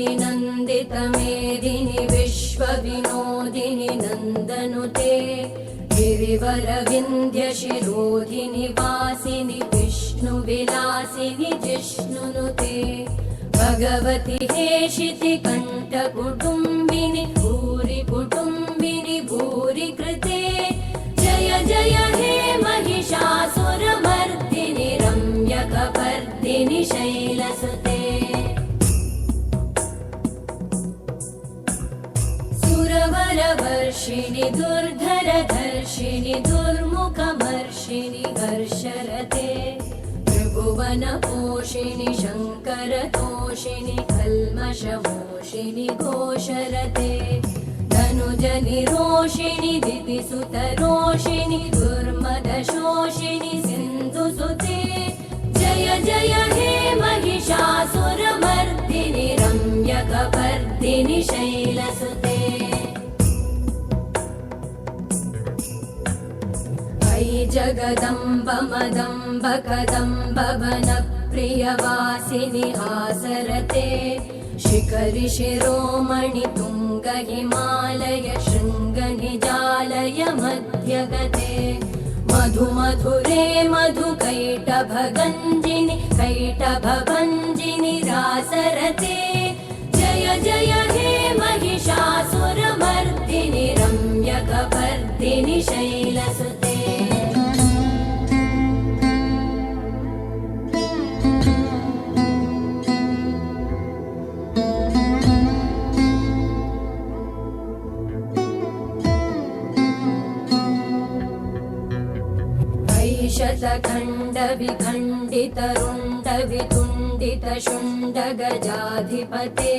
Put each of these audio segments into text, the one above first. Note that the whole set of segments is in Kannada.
गिरिनन्दितमेदिनि विश्वविनोदिनि नन्दनुते गिरिवरविन्ध्यशिरोधिनि वासिनि विष्णुविलासिनि जिष्णुनुते भगवति हेशिति कण्ठकुटुम्बिनि भूरि कुटुम्बिनि भूरि कृते जय जय हे महिषासुरमर्दिनि रम्यकपर्दिनि शैलसुते सुरवरवर्षिणि दुर्धरधर्षिणि दुर्मुखमर्षिणि हर्षरते त्रिभुवनपोषिणि शङ्करतोषिणि कल्मषमोषिणि घोषरते धनुजनिरोषिणि दितिसुतरोषिणि दुर्मदशोषिणि सिन्धुसुते जय जय हे महिषासुरमर्दिनि रम्यकपर्दिनि शैलसुते अयि जगदम्ब मदम्ब कदम्ब वनप्रियवासिनि आसरते शिखरि शिरोमणि तुङ्ग हिमालय शृङ्ग निजालय मध्यगते मधु मधुरे मधु कैटभगञ्जिनि कैटभभञ्जिनि रासरते जय जय हे महिषासुरमर्दिनि रम्यकपर्दिनि शैलसुते शतखण्ड विखण्डित रुण्ड वितुण्डित शुण्ड गजाधिपते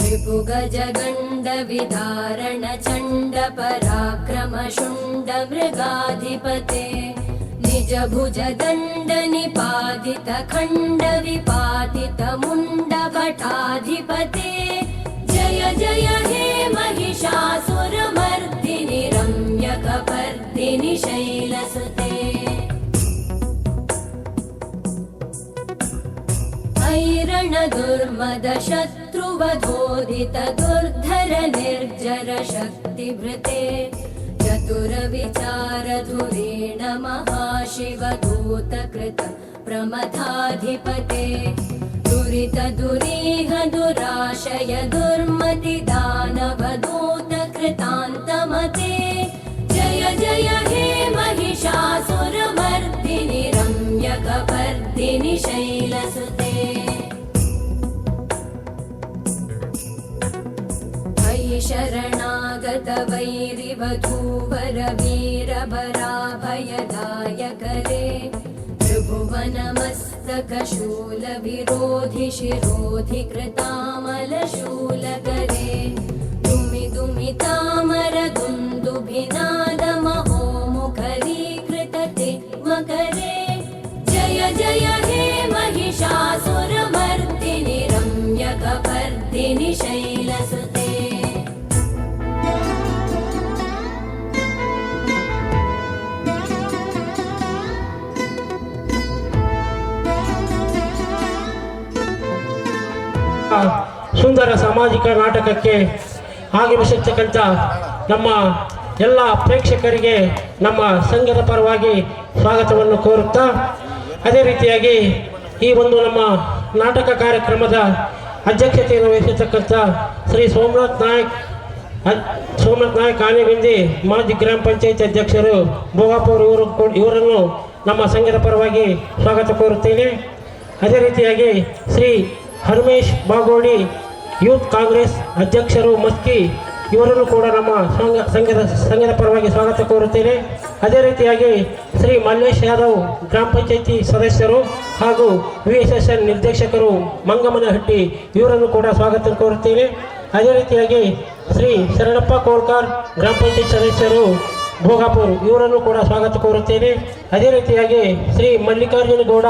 रिपुगज गण्ड विदारण चण्ड पराक्रम शुण्ड मृगाधिपते निज भुज दण्ड निपातित खण्ड विपातित मुण्ड भटाधिपते जय जय हे महिषासुरमर्दिनि रम्यकपर्दिनि शैलसुते ऐरण दुर्मद शत्रुवधोदित दुर्धर निर्जर शक्तिभृते चतुर विचार धुरेण महाशिव दूतकृत प्रमथाधिपते दुरित दुरीह दुराशय दुर्मति दानव दूतकृतान्तमते जय जय हे महिषासुरमर्दिनि रम्यकपर्दिनि शैलसुते शरणागत वैरिवधूवर वीरभराभयदायकरे त्रिभुवनमस्तक शूल विरोधि शिरोधि कृतामलशूलकरे दुमि दुमि तामर दुन्दुभिनाद महो मुखरीकृतते मकरे जय जय हे महिषासुरमर्दिनि रम्यकपर्दिनि शैलसुते ಸುಂದರ ಸಾಮಾಜಿಕ ನಾಟಕಕ್ಕೆ ಆಗಮಿಸಿರ್ತಕ್ಕಂಥ ನಮ್ಮ ಎಲ್ಲ ಪ್ರೇಕ್ಷಕರಿಗೆ ನಮ್ಮ ಸಂಘದ ಪರವಾಗಿ ಸ್ವಾಗತವನ್ನು ಕೋರುತ್ತಾ, ಅದೇ ರೀತಿಯಾಗಿ ಈ ಒಂದು ನಮ್ಮ ನಾಟಕ ಕಾರ್ಯಕ್ರಮದ ಅಧ್ಯಕ್ಷತೆಯನ್ನು ವಹಿಸಿರ್ತಕ್ಕಂಥ ಶ್ರೀ ಸೋಮನಾಥ್ ನಾಯಕ್ ಆನೆಗುಂದಿ ಮಾಜಿ ಗ್ರಾಮ ಪಂಚಾಯತ್ ಅಧ್ಯಕ್ಷರು ಭೋಗಾಪುರ ಇವರನ್ನು ನಮ್ಮ ಸಂಘದ ಪರವಾಗಿ ಸ್ವಾಗತ ಕೋರುತ್ತೇನೆ. ಅದೇ ರೀತಿಯಾಗಿ ಶ್ರೀ ಹನುಮೇಶ್ ಬಾಗೋಡಿ ಯೂತ್ ಕಾಂಗ್ರೆಸ್ ಅಧ್ಯಕ್ಷರು ಮಸ್ಕಿ ಇವರನ್ನು ಕೂಡ ನಮ್ಮ ಸಂಘದ ಪರವಾಗಿ ಸ್ವಾಗತ ಕೋರುತ್ತೇನೆ. ಅದೇ ರೀತಿಯಾಗಿ ಶ್ರೀ ಮಲ್ಲೇಶ್ ಯಾದವ್ ಗ್ರಾಮ ಪಂಚಾಯತಿ ಸದಸ್ಯರು ಹಾಗೂ VSSN ನಿರ್ದೇಶಕರು ಮಂಗಮ್ಮನಹಟ್ಟಿ ಇವರನ್ನು ಕೂಡ ಸ್ವಾಗತ ಕೋರುತ್ತೇನೆ. ಅದೇ ರೀತಿಯಾಗಿ ಶ್ರೀ ಶರಣಪ್ಪ ಕೋಲ್ಕಾರ್ ಗ್ರಾಮ ಪಂಚಾಯತ್ ಸದಸ್ಯರು ಭೋಗಾಪುರ್ ಇವರನ್ನು ಕೂಡ ಸ್ವಾಗತ ಕೋರುತ್ತೇನೆ. ಅದೇ ರೀತಿಯಾಗಿ ಶ್ರೀ ಮಲ್ಲಿಕಾರ್ಜುನ ಗೌಡ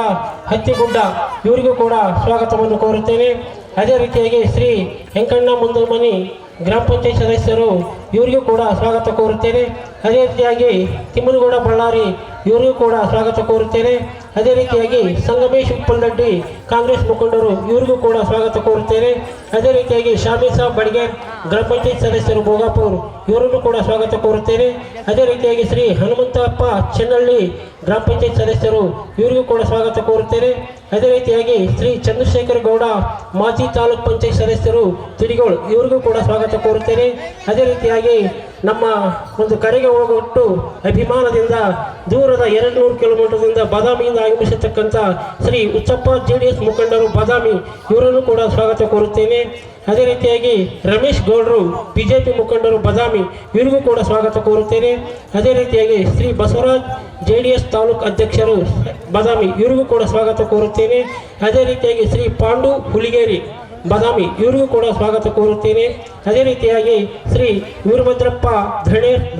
ಹತ್ತಿಗುಡ್ಡ ಇವರಿಗೂ ಕೂಡ ಸ್ವಾಗತವನ್ನು ಕೋರುತ್ತೇನೆ. ಅದೇ ರೀತಿಯಾಗಿ ಶ್ರೀ ವೆಂಕಣ್ಣ ಮುಂದಮನಿ ಗ್ರಾಮ ಪಂಚಾಯತ್ ಸದಸ್ಯರು ಇವರಿಗೂ ಕೂಡ ಸ್ವಾಗತ ಕೋರುತ್ತೇನೆ. ಅದೇ ರೀತಿಯಾಗಿ ತಿಮ್ಮನಗೌಡ ಬಳ್ಳಾರಿ ಇವರಿಗೂ ಕೂಡ ಸ್ವಾಗತ ಕೋರುತ್ತೇನೆ. ಅದೇ ರೀತಿಯಾಗಿ ಸಂಗಮೇಶ್ ಉಪ್ಪಲ್ದಡ್ಡಿ ಕಾಂಗ್ರೆಸ್ ಮುಖಂಡರು ಇವರಿಗೂ ಕೂಡ ಸ್ವಾಗತ ಕೋರುತ್ತೇನೆ. ಅದೇ ರೀತಿಯಾಗಿ ಶಾಮಿ ಸಾಬ್ ಬಡ್ಗೇರ್ ಗ್ರಾಮ ಪಂಚಾಯತ್ ಸದಸ್ಯರು ಭೋಗಾಪುರ್ ಇವರನ್ನು ಕೂಡ ಸ್ವಾಗತ ಕೋರುತ್ತೇನೆ. ಅದೇ ರೀತಿಯಾಗಿ ಶ್ರೀ ಹನುಮಂತಪ್ಪ ಚೆನ್ನಳ್ಳಿ ಗ್ರಾಮ ಪಂಚಾಯತ್ ಸದಸ್ಯರು ಇವರಿಗೂ ಕೂಡ ಸ್ವಾಗತ ಕೋರುತ್ತೇನೆ. ಅದೇ ರೀತಿಯಾಗಿ ಶ್ರೀ ಚಂದ್ರಶೇಖರ್ ಗೌಡ ಮಾಜಿ ತಾಲೂಕ್ ಪಂಚಾಯತ್ ಸದಸ್ಯರು ತಿಡಿಗೋಳ್ ಇವರಿಗೂ ಕೂಡ ಸ್ವಾಗತ ಕೋರುತ್ತೇನೆ. ಅದೇ ರೀತಿಯಾಗಿ ನಮ್ಮ ಒಂದು ಕರೆಗೆ ಹೋಗೊಟ್ಟು ಅಭಿಮಾನದಿಂದ ದೂರದ 200 ಕಿಲೋಮೀಟರ್ದಿಂದ ಬಾದಾಮಿಯಿಂದ ಆಗಮಿಸತಕ್ಕಂಥ ಶ್ರೀ ಉಚ್ಚಪ್ಪ JDS ಮುಖಂಡರು ಬಾದಾಮಿ ಇವರನ್ನು ಕೂಡ ಸ್ವಾಗತ ಕೋರುತ್ತೇನೆ. ಅದೇ ರೀತಿಯಾಗಿ ರಮೇಶ್ ಗೌಡರು ಬಿಜೆಪಿ ಮುಖಂಡರು ಬಾದಾಮಿ ಇವರಿಗೂ ಕೂಡ ಸ್ವಾಗತ ಕೋರುತ್ತೇನೆ. ಅದೇ ರೀತಿಯಾಗಿ ಶ್ರೀ ಬಸವರಾಜ್ JDS ತಾಲೂಕು ಅಧ್ಯಕ್ಷರು ಬಾದಾಮಿ ಇವರಿಗೂ ಕೂಡ ಸ್ವಾಗತ ಕೋರುತ್ತೇನೆ. ಅದೇ ರೀತಿಯಾಗಿ ಶ್ರೀ ಪಾಂಡು ಹುಲಿಗೇರಿ ಬಾದಾಮಿ ಇವರಿಗೂ ಕೂಡ ಸ್ವಾಗತ ಕೋರುತ್ತೇನೆ. ಅದೇ ರೀತಿಯಾಗಿ ಶ್ರೀ ವೀರಭದ್ರಪ್ಪ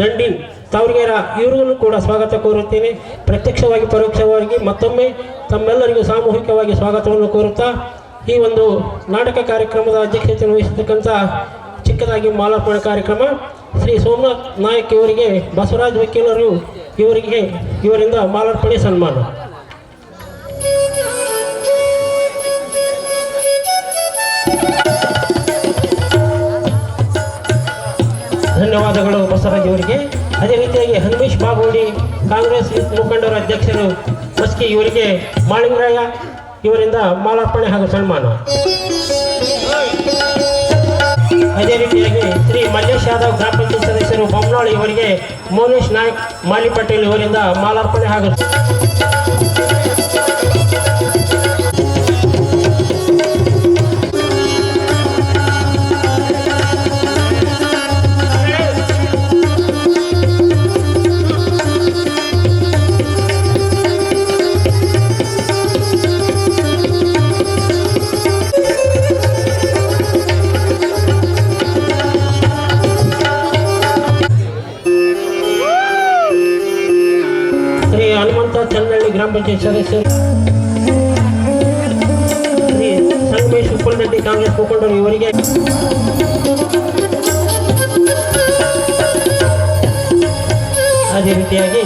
ದಂಡಿನ್ ತಾವರ್ಗೇರ ಇವರಿಗೂ ಕೂಡ ಸ್ವಾಗತ ಕೋರುತ್ತೇನೆ. ಪ್ರತ್ಯಕ್ಷವಾಗಿ ಪರೋಕ್ಷವಾಗಿ ಮತ್ತೊಮ್ಮೆ ತಮ್ಮೆಲ್ಲರಿಗೂ ಸಾಮೂಹಿಕವಾಗಿ ಸ್ವಾಗತವನ್ನು ಕೋರುತ್ತಾ ಈ ಒಂದು ನಾಟಕ ಕಾರ್ಯಕ್ರಮದ ಅಧ್ಯಕ್ಷತೆ ವಹಿಸತಕ್ಕಂಥ ಚಿಕ್ಕದಾಗಿ ಮಾಲಾರ್ಪಣೆ ಕಾರ್ಯಕ್ರಮ ಶ್ರೀ ಸೋಮನಾಥ್ ನಾಯಕ್ ಇವರಿಗೆ ಬಸವರಾಜ್ ವಕೀಲರು ಇವರಿಂದ ಮಾಲಾರ್ಪಣೆ ಸನ್ಮಾನ. ಧನ್ಯವಾದಗಳು ಬಸವರಾಜ್ ಅವರಿಗೆ. ಅದೇ ರೀತಿಯಾಗಿ ಹನುಮೇಶ್ ಬಾಗೋಡಿ ಕಾಂಗ್ರೆಸ್ ಮುಖಂಡರ ಅಧ್ಯಕ್ಷರು ಮಸ್ಕಿ ಇವರಿಗೆ ಮಾಳಿಂಗರಾಯ ಇವರಿಂದ ಮಾಲಾರ್ಪಣೆ ಹಾಗೂ ಸನ್ಮಾನ. ಅದೇ ರೀತಿಯಾಗಿ ಶ್ರೀ ಮಲ್ಲೇಶ್ ಯಾದವ್ ಗ್ರಾಮ ಪಂಚಾಯತ್ ಸದಸ್ಯರು ಬೊಮ್ಮನಾಳ್ ಇವರಿಗೆ ಮೋನೇಶ್ ನಾಯ್ಕ್ ಮಾಲಿ ಪಟೇಲ್ ಇವರಿಂದ ಮಾಲಾರ್ಪಣೆ ಹಾಗೂ ಚೆನ್ನಳ್ಳಿ ಗ್ರಾಮ ಪಂಚಾಯತ್ ಸದಸ್ಯರು ಶ್ರೀ ಸಂಗಮೇಶ್ ಉಪ್ಪಲ್ದಡ್ಡಿ ಕಾಂಗ್ರೆಸ್ ಮುಖಂಡರು ಇವರಿಗೆ ಅದೇ ರೀತಿಯಾಗಿ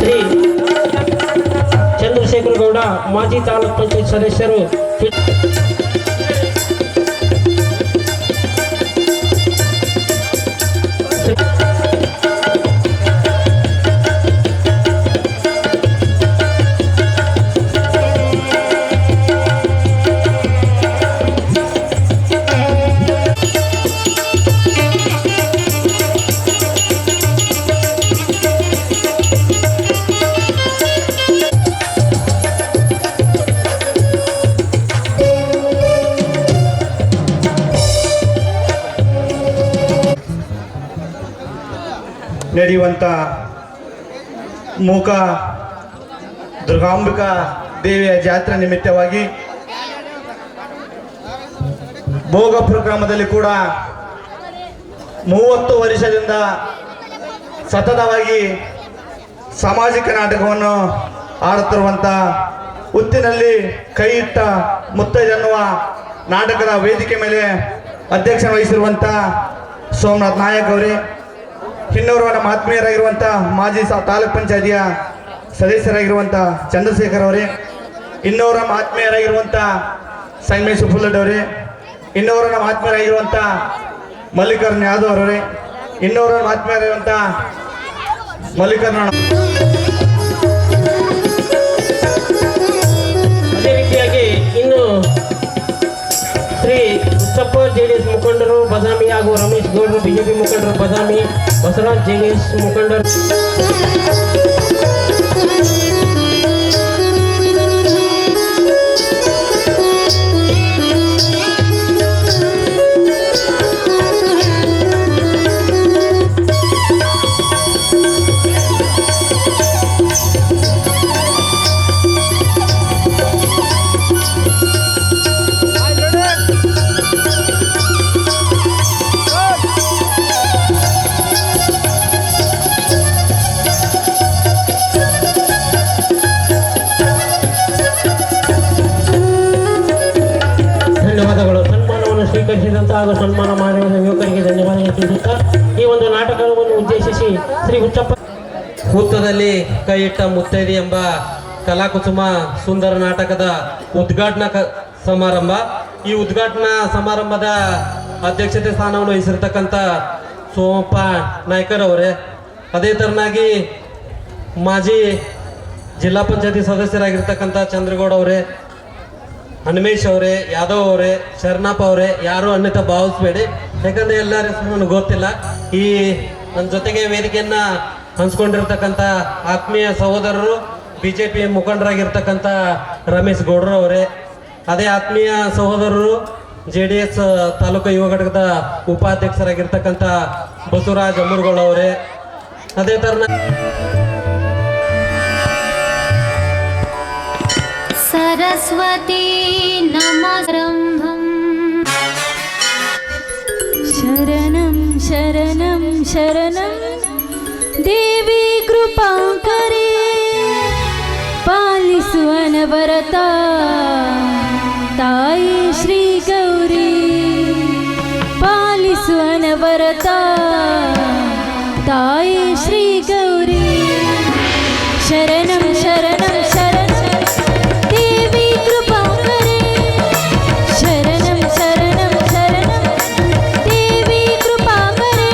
ಶ್ರೀ ಚಂದ್ರಶೇಖರ್ ಗೌಡ ಮಾಜಿ ತಾಲೂಕ್ ಪಂಚಾಯತ್ ಸದಸ್ಯರು ನಡೆಯುವಂಥ ಮೂಕ ದುರ್ಗಾಂಬಿಕಾ ದೇವಿಯ ಜಾತ್ರೆ ನಿಮಿತ್ತವಾಗಿ ಭೋಗಪುರ ಗ್ರಾಮದಲ್ಲಿ ಕೂಡ 30 ವರ್ಷದಿಂದ ಸತತವಾಗಿ ಸಾಮಾಜಿಕ ನಾಟಕವನ್ನು ಆಡುತ್ತಿರುವಂಥ ಹುತ್ತಿನಲ್ಲಿ ಕೈ ಇಟ್ಟ ಮುತ್ತೈದೆನ್ನುವ ನಾಟಕದ ವೇದಿಕೆ ಮೇಲೆ ಅಧ್ಯಕ್ಷ ವಹಿಸಿರುವಂಥ ಸೋಮನಾಥ್ ನಾಯಕ್ ಅವರೇ, ಇನ್ನೋರ್ವ ನಮ್ಮ ಆತ್ಮೀಯರಾಗಿರುವಂಥ ಮಾಜಿ ತಾಲೂಕ್ ಪಂಚಾಯತಿಯ ಸದಸ್ಯರಾಗಿರುವಂಥ ಚಂದ್ರಶೇಖರ್ ಅವರೇ, ಇನ್ನೋರು ನಮ್ಮ ಆತ್ಮೀಯರಾಗಿರುವಂಥ ಸಂಗಮೇಶ್ ಉಪ್ಪಲ್ದಡ್ಡಿ ಅವರೇ, ಇನ್ನೋರು ನಮ್ಮ ಆತ್ಮೀಯರಾಗಿರುವಂಥ ಮಲ್ಲಿಕಾರ್ಜುನ ಯಾದವ್ ಅವರೇ, ಇನ್ನೋರು ನಮ್ಮ ಆತ್ಮೀಯರಾಗಿರುವಂಥ ಮಲ್ಲಿಕಾರ್ಜುನ. ಅದೇ ರೀತಿಯಾಗಿ ಇನ್ನು ಶ್ರೀ ಉಚ್ಚಪ್ಪ JDS ಮುಖಂಡರು ಬಾದಾಮಿ ಹಾಗೂ ರಮೇಶ್ ಗೌಡರು ಬಿಜೆಪಿ ಮುಖಂಡರು ಬಾದಾಮಿ, ಬಸವರಾಜ್ JDS ಮುಖಂಡರು ಹಾಗೂ ಸನ್ಮಾನ ಮಾಡಿದ ಯುವಕರಿಗೆ ಧನ್ಯವಾದ ತಿಳಿಸುತ್ತಾ ಈ ಒಂದು ನಾಟಕವನ್ನು ಉದ್ದೇಶಿಸಿ ಶ್ರೀ ಹುಚ್ಚಪ್ಪ ಹುತ್ತದಲ್ಲಿ ಕೈ ಇಟ್ಟ ಮುತ್ತೈದೆ ಎಂಬ ಕಲಾಕುಸುಮ ಸುಂದರ ನಾಟಕದ ಉದ್ಘಾಟನಾ ಸಮಾರಂಭ. ಈ ಉದ್ಘಾಟನಾ ಸಮಾರಂಭದ ಅಧ್ಯಕ್ಷತೆ ಸ್ಥಾನವನ್ನು ವಹಿಸಿರ್ತಕ್ಕಂಥ ಸೋಮಪ್ಪ ನಾಯ್ಕರ್ ಅವರೇ, ಅದೇ ತರನಾಗಿ ಮಾಜಿ ಜಿಲ್ಲಾ ಪಂಚಾಯತಿ ಸದಸ್ಯರಾಗಿರ್ತಕ್ಕಂಥ ಚಂದ್ರಗೌಡ ಅವರೇ, ಹನುಮೇಶ್ ಅವರೇ, ಯಾದವ್ ಅವರೇ, ಶರಣಪ್ಪ ಅವರೇ, ಯಾರು ಅನ್ಯತಾ ಭಾವಿಸ್ಬೇಡಿ, ಯಾಕಂದ್ರೆ ಎಲ್ಲರ ಹೆಸರು ನನಗೆ ಗೊತ್ತಿಲ್ಲ. ಈ ನನ್ನ ಜೊತೆಗೆ ವೇದಿಕೆಯನ್ನ ಹಂಚ್ಕೊಂಡಿರ್ತಕ್ಕಂಥ ಆತ್ಮೀಯ ಸಹೋದರರು ಬಿಜೆಪಿ ಮುಖಂಡರಾಗಿರ್ತಕ್ಕಂಥ ರಮೇಶ್ ಗೌಡ್ರು ಅವರೇ, ಅದೇ ಆತ್ಮೀಯ ಸಹೋದರರು JDS ತಾಲೂಕು ಯುವ ಘಟಕದ ಉಪಾಧ್ಯಕ್ಷರಾಗಿರ್ತಕ್ಕಂಥ ಬಸವರಾಜ್ ಅಮೂರ್ಗೋಳ್ ಅವರೇ, ಅದೇ ತರನ सरस्वती नमस्रम्भम् शरणं शरणं शरणं देवी कृपाकरे पालिसु अनवरता ताಯಿ ಶ್ರೀ ಗೌರಿ ಪಾಲಿಸು ಅನವರತಾ ತಾಯಿ ಶ್ರೀ ಗೌರಿ ಶರಣಂ ಶರಣಂ ಶರಣಂ देवी कृपा करे शरणं शरणं शरणं देवी कृपा करे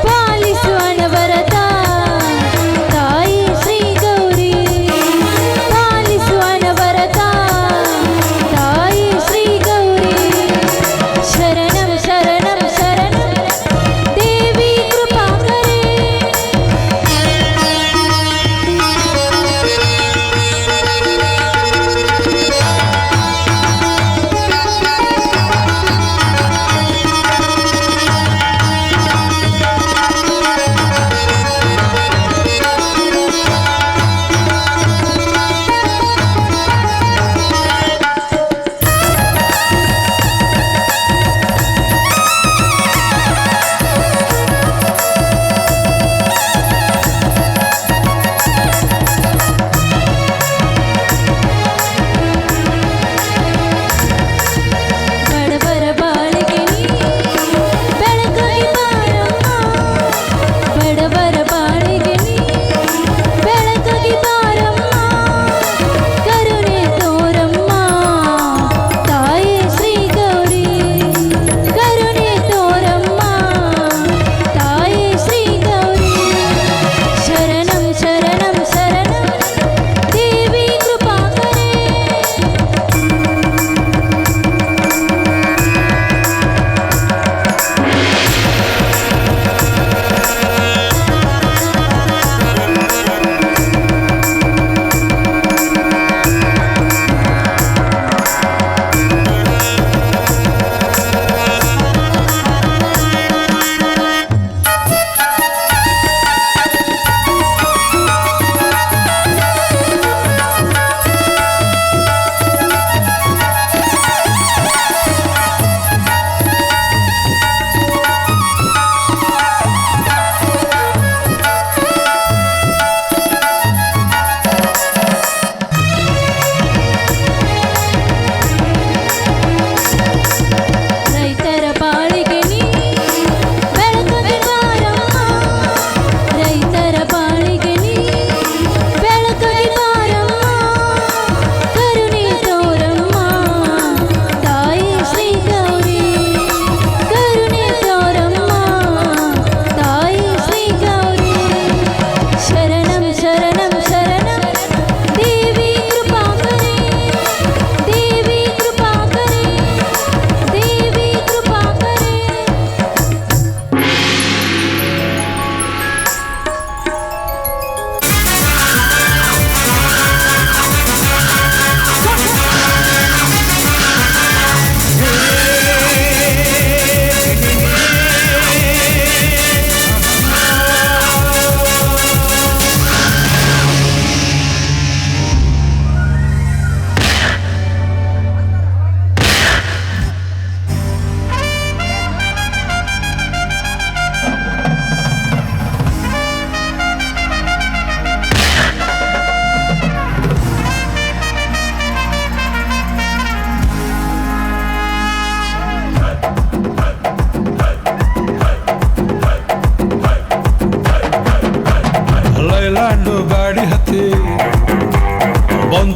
पालिसु अनवरता ताಯಿ ಶ್ರೀ ಗೌರಿ पालिसु अनवरता ताಯಿ ಶ್ರೀ ಗೌರಿ शरणं शरणं शरणं देवी कृपा करे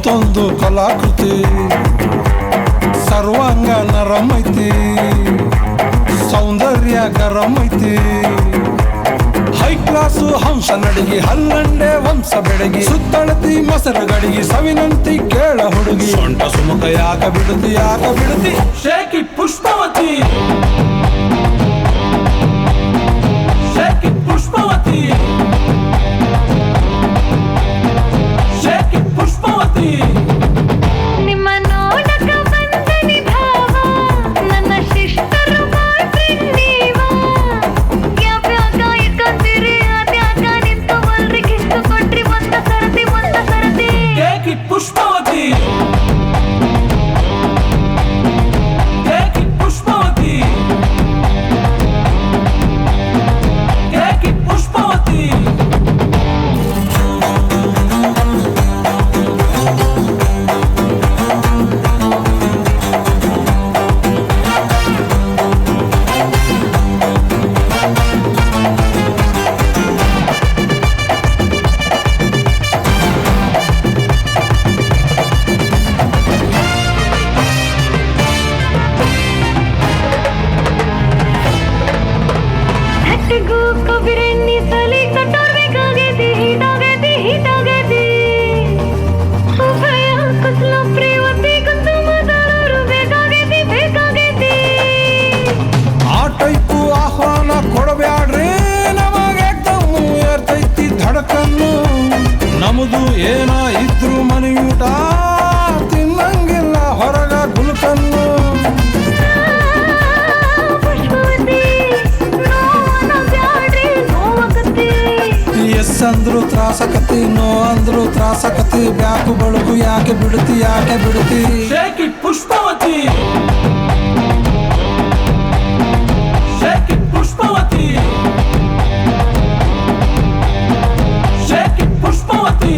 ಮತ್ತೊಂದು ಕಲಾಕೃತಿ ಸರ್ವಾಂಗ ನರಮೈತಿ ಸೌಂದರ್ಯ ಗರಮೈತಿ ಹೈ ಕ್ಲಾಸು ಹಂಸ ನಡಿಗೆ ಹಲ್ಲಂಡೆ ವಂಶ ಬೆಡಗಿ ಸುತ್ತಳತಿ ಮೊಸರು ಗಡಿಗೆ ಸವಿನಂತಿ ಕೇಳ ಹುಡುಗಿ ಸೊಂಟ ಸುಮುಖ ಯಾಕ ಬಿಡುತ್ತಿ shaky Pushpavati shaky Pushpavati shaky Pushpavati ನಿಮ್ಮ ನೋಡಕ ಬಂದನಿ ಭಾವ ನನ್ನ ಶಿಷ್ಟರು ಬಾಳ್ರಿ ನೀವ ಯಾವ್ಯಾಗ ಇಕ್ಕಂತೀರಿ ಅದ್ಯಾಗ ನಿಂತು ಬಲ್ರಿ ಕಿತ್ತು ಕೊಟ್ರಿ ಒಂದ ಸರತಿ shaky Pushpavati shaky Pushpavati shaky Pushpavati ಹಟ್ಟಿಗೂ ಕೊಬ್ಬಿರೆಣ್ಣಿ ಸಲಿ ಕಟ್ಟೋರ್ಬೇಕಾಗೈತಿ ಹೀಟಾಗೈತಿ ಉಭಯ ಕುಸಲ ಪ್ರೇವತಿ ಕುಂತು ಮಾತಾಡೋರು ಬೇಕಾಗೈತಿ ಆ ಟೈಪು ಆಹ್ವಾನ ಕೊಡಬ್ಯಾಡ್ರಿ ನಮಗೆ ತಮ್ಮು ಏರ್ತೈತಿ ಧಡಕನ್ನು ನಮ್ದು ಏನ ಇದ್ರು ಮನೆಯೂಟ ತಿನ್ನಂಗಿಲ್ಲ ಹೊರಗ ಗುಲ್ಕನ್ನು ಪುಷ್ಪವತಿ ನೋವನ ಬ್ಯಾಡ್ರಿ ನೋವಕತಿ ಎಸ್ ಅಂದ್ರು ತ್ರಾಸಕತಿ ನೋ ಅಂದ್ರು ತ್ರಾಸಕತಿ ಬ್ಯಾಕು ಬಳುಕು ಯಾಕೆ ಬಿಡುತ್ತಿ shaky Pushpavati shaky Pushpavati shaky Pushpavati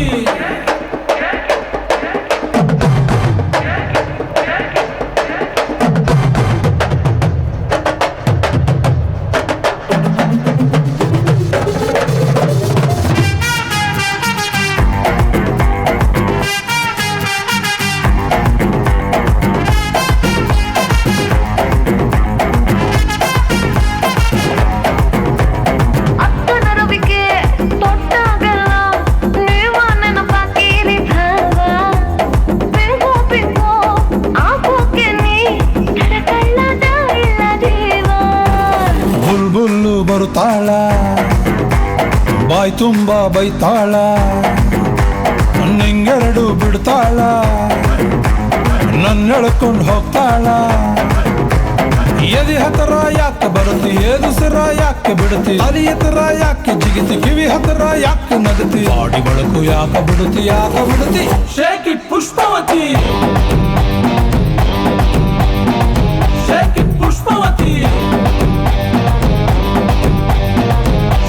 ಅಕ್ಕನರವಿಕೆ ತೊಟ್ಟಾಗಲ್ಲ ನೀವ ನೆನಪಾಕಿರಿ ಭಾವ ಪಿಂಗೋ ಆಗೋಕೆ ನೀ ತಡಕಳ್ಳದ ಇಲ್ಲ ಜೀವ ಬುಲ್ಬುಲ್ಲು ಬರುತ್ತಾಳ ಬಾಯ್ ತುಂಬ ಬೈತಾಳ ನಿಂಗೆರಡು ಬಿಡ್ತಾಳ ನನ್ನ ಎಳ್ಕೊಂಡು ಹೋಗ್ತಾಳ ಎದಿ ಹತ್ರ ಯಾಕೆ ಬರುತ್ತಿ ಏದುಸಿರ ಯಾಕೆ ಬಿಡುತ್ತಿ ಅಲಿ ಹತ್ರ ಯಾಕೆ ಜಿಗಿತಿ ಕಿವಿ ಹತ್ರ ಯಾಕೆ ನಗತಿ ಬಾಡಿ ಬಳಕು ಯಾಕೆ ಬಿಡುತ್ತಿ shaky Pushpavati shaky Pushpavati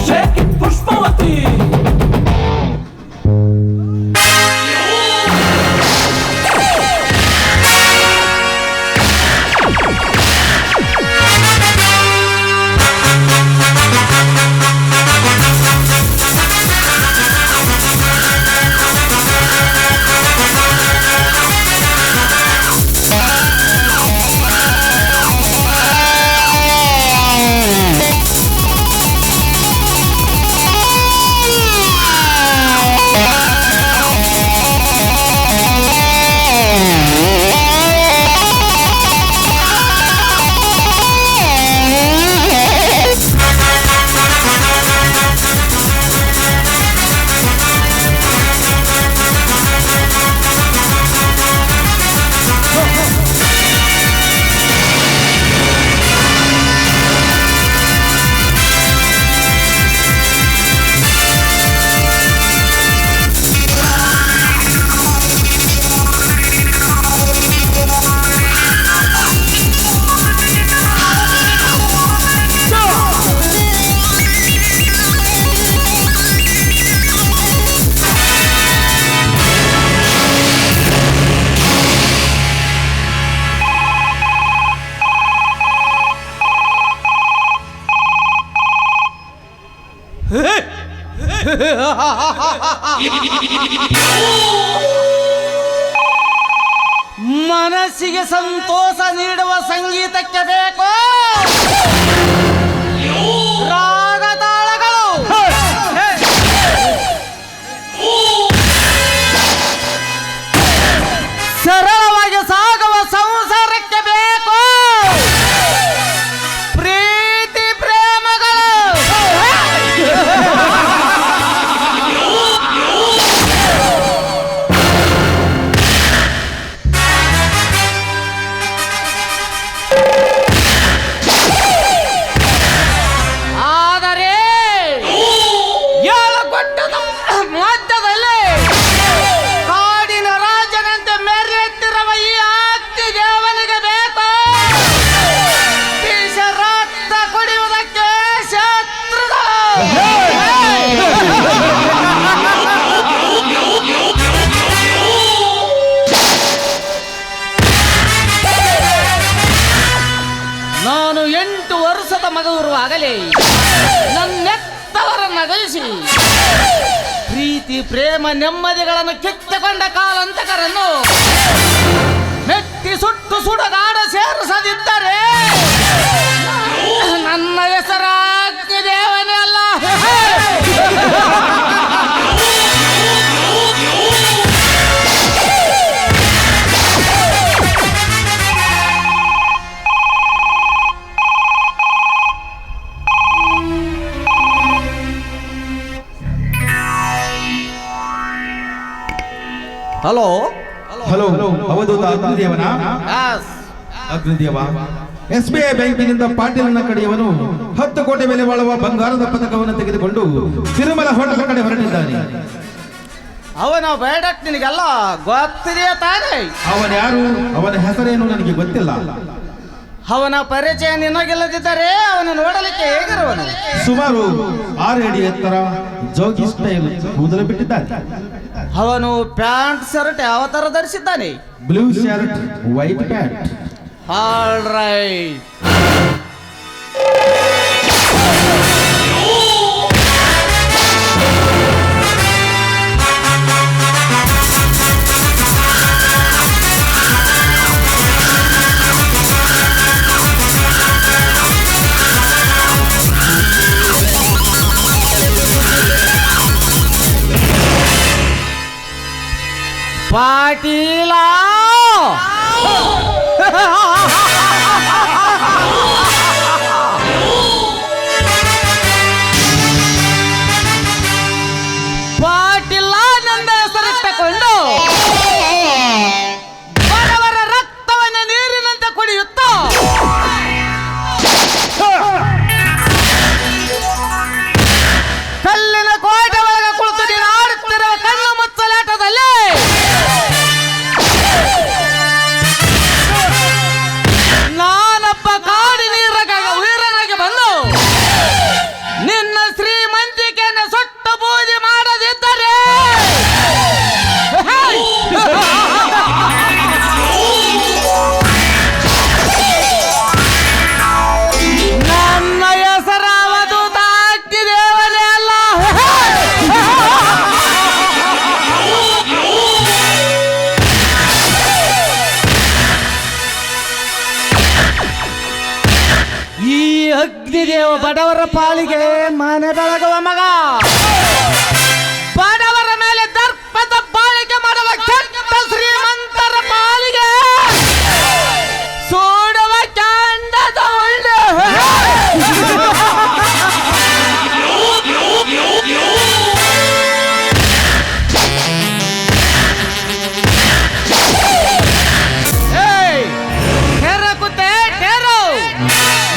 shaky Pushpavati ಮನಸ್ಸಿಗೆ ಸಂತೋಷ ನೀಡುವ ಸಂಗೀತಕ್ಕೆ ಬೇಕು ರಾಗ ತಾಳಗಳು. ಸರಳವಾಗಿ ಸಾಗುವ ಸಂಸಾರಕ್ಕೆ ಬೇಕು ಪ್ರೀತಿ ಪ್ರೇಮಗಳು. ಆದರೆ ಏಳು ಕೊಟ್ಟದ ಮಧ್ಯದಲ್ಲಿ ಕಾಡಿನ ರಾಜನಂತೆ ಮೆರೆಯುತ್ತಿರುವ ಈ ಅಗ್ನಿ ದೇವನಿಗೆ ಬೇಕು ವಿಷ ರಕ್ತ ಕುಡಿಯುವುದಕ್ಕೆ ಶತ್ರುಗಳು. ನಾನು 8 ವರ್ಷದ ಮಗುವಿರುವಾಗಲೇ ನನ್ನೆತ್ತವರ ನಗಲಿಸಿ ಪ್ರೀತಿ ಪ್ರೇಮ ನೆಮ್ಮದಿಗಳನ್ನು ಕಿತ್ತುಕೊಂಡ ಕಾಲಂತಕರನ್ನು ಮೆಟ್ಟಿ ಸುಟ್ಟು ಸುಡಗಾಡ ಸೇರಿಸದಿದ್ದರೆ ನನ್ನ ಹೆಸರ ಅಗ್ನಿ ದೇವನೇ ಅಲ್ಲ. ಹಲೋ ಹಲೋ ಅವಧೂತ ಅಗ್ನಿದೇವನ ಅಗ್ನಿದೇವ SBI ಬ್ಯಾಂಕಿನಿಂದ ಪಾಟೀಲನ ಕಡೆಯವನು 10 ಕೋಟಿ ಬೆಲೆ ಬಾಳುವ ಬಂಗಾರದ ಪದಕವನ್ನು ತೆಗೆದುಕೊಂಡು ತಿರುಮಲ ಹೋಟೆಲ್ ಕಡೆ ಹೊರಟಿದ್ದಾನೆ. ಅವನ ಬೇಡಕ್ ನಿನಗೆಲ್ಲ ಗೊತ್ತಿದೆಯಾ ತಾನೇ? ಅವನ ಯಾರು, ಅವನ ಹೆಸರೇನು ನನಗೆ ಗೊತ್ತಿಲ್ಲ. ಅವನ ಪರಿಚಯ ನಿನಗಿಲ್ಲದಿದ್ದರೆ ಅವನು ನೋಡಲಿಕ್ಕೆ ಹೇಗಿರುವನು? ಸುಮಾರು 6 ಅಡಿ ಎತ್ತರ, ಜೋಗಿ ಸ್ಟೈಲ್ ಕೂದಲು ಬಿಟ್ಟಿದ್ದಾನೆ. ಅವನು ಪ್ಯಾಂಟ್ ಶರ್ಟ್ ಯಾವ ತರ ಧರಿಸಿದ್ದಾನೆ? Blue shirt, white pant. All right. Patil Patil ನನ್ನ ಹೆಸರಿಟ್ಟುಕೊಂಡು ಬಡವರ ರಕ್ತವನ್ನು ನೀರಿನಂತೆ ಕುಡಿಯುತ್ತ ಕಲ್ಲಿನ ಕೋಟೆ ಒಳಗೆ ಕುಳಿತು ನೀನು ಆಡುತ್ತಿರುವ ಕಣ್ಣು ಮುಚ್ಚಲಾಟದಲ್ಲಿ ನಾನೊಬ್ಬ ಕಾಡಿ ವೀರನಾಗಿ ಬಂದು ನಿನ್ನ ಶ್ರೀಮಂತಿಕೆಯನ್ನು ಸುಟ್ಟು ಬೂದಿ ಮಾಡದಿದ್ದರೆ ನನ್ನ ಹೆಸರ ಅವಧೂತ ಅಗ್ನಿ ದೇವನೇ ಅಲ್ಲ. ಈ ಅಗ್ನಿದೇವ ಬಡವರ ಪಾಲಿಗೆ ಮನೆ ಬೆಳಗುವ ಮಗ, ಬಡವರ ಮೇಲೆ ದರ್ಪದ ಬಾಳಿಕೆ ಮಾಡುವ ಕೆಟ್ಟ ಶ್ರೀಮಂತರ ಪಾಲಿಗೆ ಸೋಡುವ ಕಾಂಡದ ಉಳ್ಳು.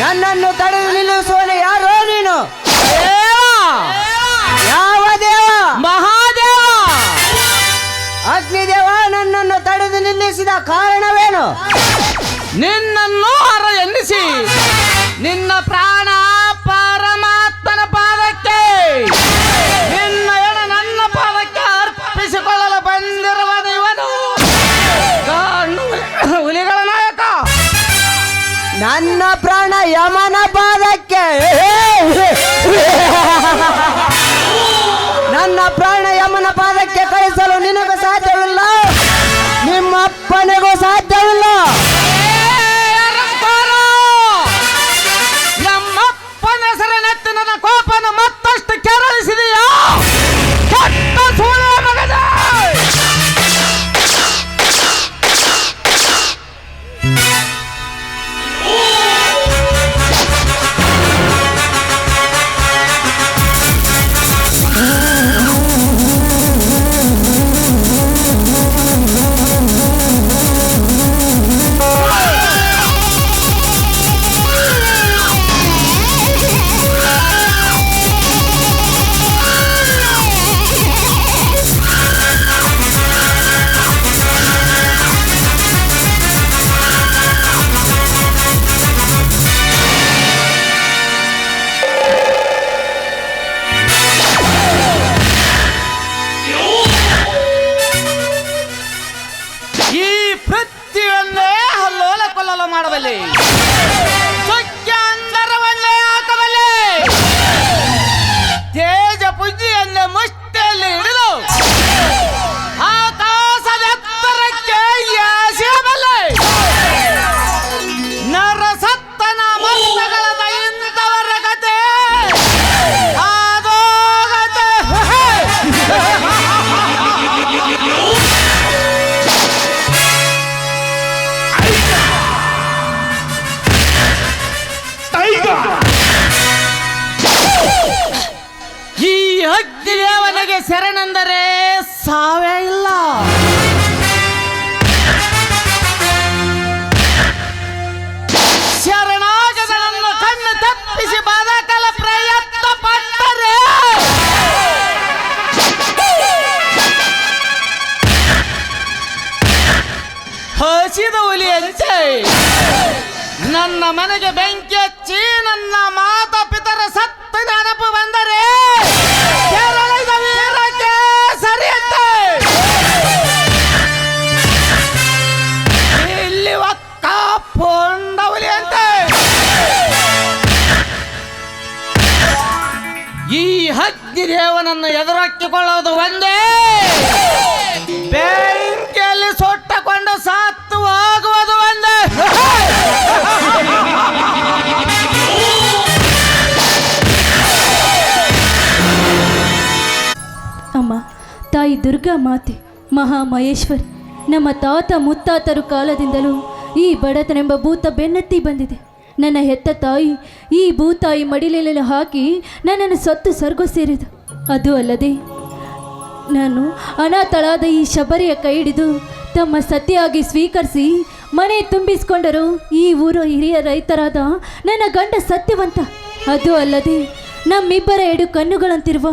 ನನ್ನನ್ನು ತಡೆದು ನಿಲ್ಲಿಸುವನು ಯಾರೋ ನೀನು? ಯಾವ ದೇವ? ಮಹಾದೇವ. ಅಗ್ನಿದೇವ ನನ್ನನ್ನು ತಡೆದು ನಿಲ್ಲಿಸಿದ ಕಾರಣವೇನು? ನಿನ್ನನ್ನು ಹರ ಎನ್ನಿಸಿ ನಿನ್ನ ಪ್ರಾಣ ಪರಮಾತ್ಮನ ಪಾದಕ್ಕೆ, ನಿನ್ನ ಎಡ ನನ್ನ ಪಾದಕ್ಕೆ ಅರ್ಪಿಸಿಕೊಳ್ಳಲು ಬಂದಿರುವ ಇವನು ಹುಲಿಗಳ ನಾಯಕ. ನನ್ನ ಪ್ರಾಣ ಯಮನ ಪಾದಕ್ಕೆ, ನನ್ನ ಪ್ರಾಣ ಯಮನ ಪಾದಕ್ಕೆ ಕಳಿಸಲು ನಿನಗೂ ಸಾಧ್ಯವಿಲ್ಲ, ನಿಮ್ಮಪ್ಪನಿಗೂ ಸಾಧ್ಯವಿಲ್ಲ. ಕೊಳ್ಳಲು ಮಾಡಬಲ್ಲೆ, ಚುಕ್ಕ ಅಂದರೆ ಒಳ್ಳೆ ಹಾಕಬಲ್ಲೆ, ತೇಜ ಪುಂಜಿಯನ್ನು ಮುಷ್ಟಿಯಲ್ಲಿ ಹಿಡಿದು ಆಕಾಶದ ಎತ್ತರಕ್ಕೆ ಎಸೆಯಬಲ್ಲೆ. ನರಸತ್ತನ ಮಸ್ತಗಳ ಇಂಥವರ ಕತೆ ಅದೋಗತೆ. ಈ ಅಗ್ನಿದೇವನಿಗೆ ಶರಣೆಂದರೆ ಸಾವೇ ಇಲ್ಲ. ಶರಣಾಗದ ನನ್ನ ಕಣ್ಣು ತಪ್ಪಿಸಿ ಬದುಕಲು ಪ್ರಯತ್ನ ಪಟ್ಟರೆ ಹಸಿದ ಹುಲಿಯಂತೆ ನನ್ನ ಮನೆಗೆ ಬೆಂಕಿ ಹಚ್ಚಿ ನನ್ನ ಮಾತಾ ಪಿತರ ಸತ್ತ ನೆನಪು ಬಂದರೆ ಕೇರಳದ ವೀರಕ್ಕೆ ಸರಿಯಂತೆ. ಇಲ್ಲಿ ಒಕ್ಕ ಪೊಂಡ ಹುಲಿಯಂತೆ ಈ ಅಗ್ನಿದೇವನನ್ನು ಎದುರಾಕಿಕೊಳ್ಳುವುದು ಒಂದೇ, ಬೆಂಕಿಯಲ್ಲಿ ಸೊಟ್ಟಕೊಂಡು ಸತ್ತು ಹೋಗುವುದು ಒಂದೇ. ಅಮ್ಮ, ತಾಯಿ ದುರ್ಗಾ ಮಾತೆ, ಮಹಾಮಹೇಶ್ವರಿ, ನಮ್ಮ ತಾತ ಮುತ್ತಾತರು ಕಾಲದಿಂದಲೂ ಈ ಬಡತನೆಂಬ ಭೂತ ಬೆನ್ನತ್ತಿ ಬಂದಿದೆ. ನನ್ನ ಹೆತ್ತ ತಾಯಿ ಈ ಭೂತಾಯಿ ಮಡಿಲೆಲ್ಲ ಹಾಕಿ ನನ್ನನ್ನು ಸತ್ತು ಸ್ವರ್ಗ ಸೇರಿದು. ಅದು ಅಲ್ಲದೆ ನಾನು ಅನಾಥಳಾದ ಈ ಶಬರಿಯ ಕೈ ಹಿಡಿದು ತಮ್ಮ ಸತಿಯಾಗಿ ಸ್ವೀಕರಿಸಿ ಮನೆ ತುಂಬಿಸಿಕೊಂಡರು ಈ ಊರ ಹಿರಿಯ ರೈತರಾದ ನನ್ನ ಗಂಡ ಸತ್ಯವಂತ. ಅದು ಅಲ್ಲದೆ ನಮ್ಮಿಬ್ಬರ ಎಡು ಕಣ್ಣುಗಳಂತಿರುವ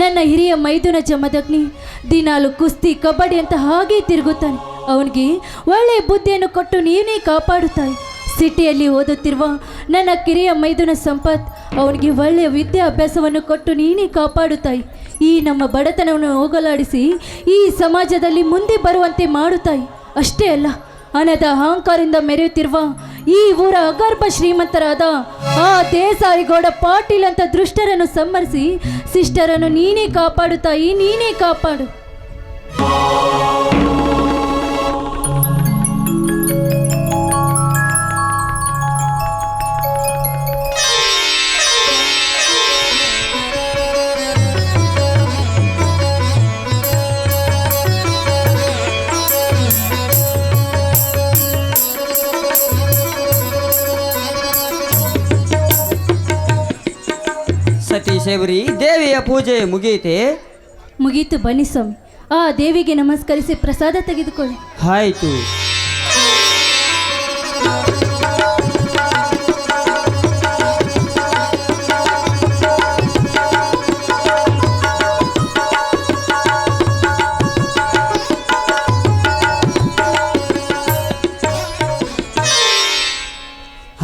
ನನ್ನ ಹಿರಿಯ ಮೈದುನ ಜಮದಗ್ನಿ ದಿನಾಲು ಕುಸ್ತಿ ಕಬಡ್ಡಿ ಅಂತ ಹಾಗೇ ತಿರುಗುತ್ತಾನೆ. ಅವನಿಗೆ ಒಳ್ಳೆಯ ಬುದ್ಧಿಯನ್ನು ಕೊಟ್ಟು ನೀನೇ ಕಾಪಾಡುತ್ತಾಯಿ. ಸಿಟಿಯಲ್ಲಿ ಓದುತ್ತಿರುವ ನನ್ನ ಕಿರಿಯ ಮೈದುನ ಸಂಪತ್, ಅವನಿಗೆ ಒಳ್ಳೆಯ ವಿದ್ಯಾಭ್ಯಾಸವನ್ನು ಕೊಟ್ಟು ನೀನೇ ಕಾಪಾಡುತ್ತಾಯಿ. ಈ ನಮ್ಮ ಬಡತನವನ್ನು ಹೋಗಲಾಡಿಸಿ ಈ ಸಮಾಜದಲ್ಲಿ ಮುಂದೆ ಬರುವಂತೆ ಮಾಡುತ್ತಾಯಿ. ಅಷ್ಟೇ ಅಲ್ಲ, ಹಣದ ಅಹಂಕಾರದಿಂದ ಮೆರೆಯುತ್ತಿರುವ ಈ ಊರ ಅಗರ್ಭ ಶ್ರೀಮಂತರಾದ ಆ ದೇಸಾಯಿಗೌಡ ಪಾಟೀಲ್ ಅಂತ ದುಷ್ಟರನ್ನು ಸಂಹರಿಸಿ ಶಿಷ್ಟರನ್ನು ನೀನೇ ಕಾಪಾಡುತ್ತಾಯಿ, ನೀನೇ ಕಾಪಾಡು. ಸತೀಶೇವರಿ, ದೇವಿಯ ಪೂಜೆ ಮುಗಿಯಿತೆ? ಮುಗೀತು, ಬನ್ನಿ ಸ್ವಾಮಿ. ಆ ದೇವಿಗೆ ನಮಸ್ಕರಿಸಿ ಪ್ರಸಾದ ತೆಗೆದುಕೊಳ್ಳಿ. ಆಯಿತು.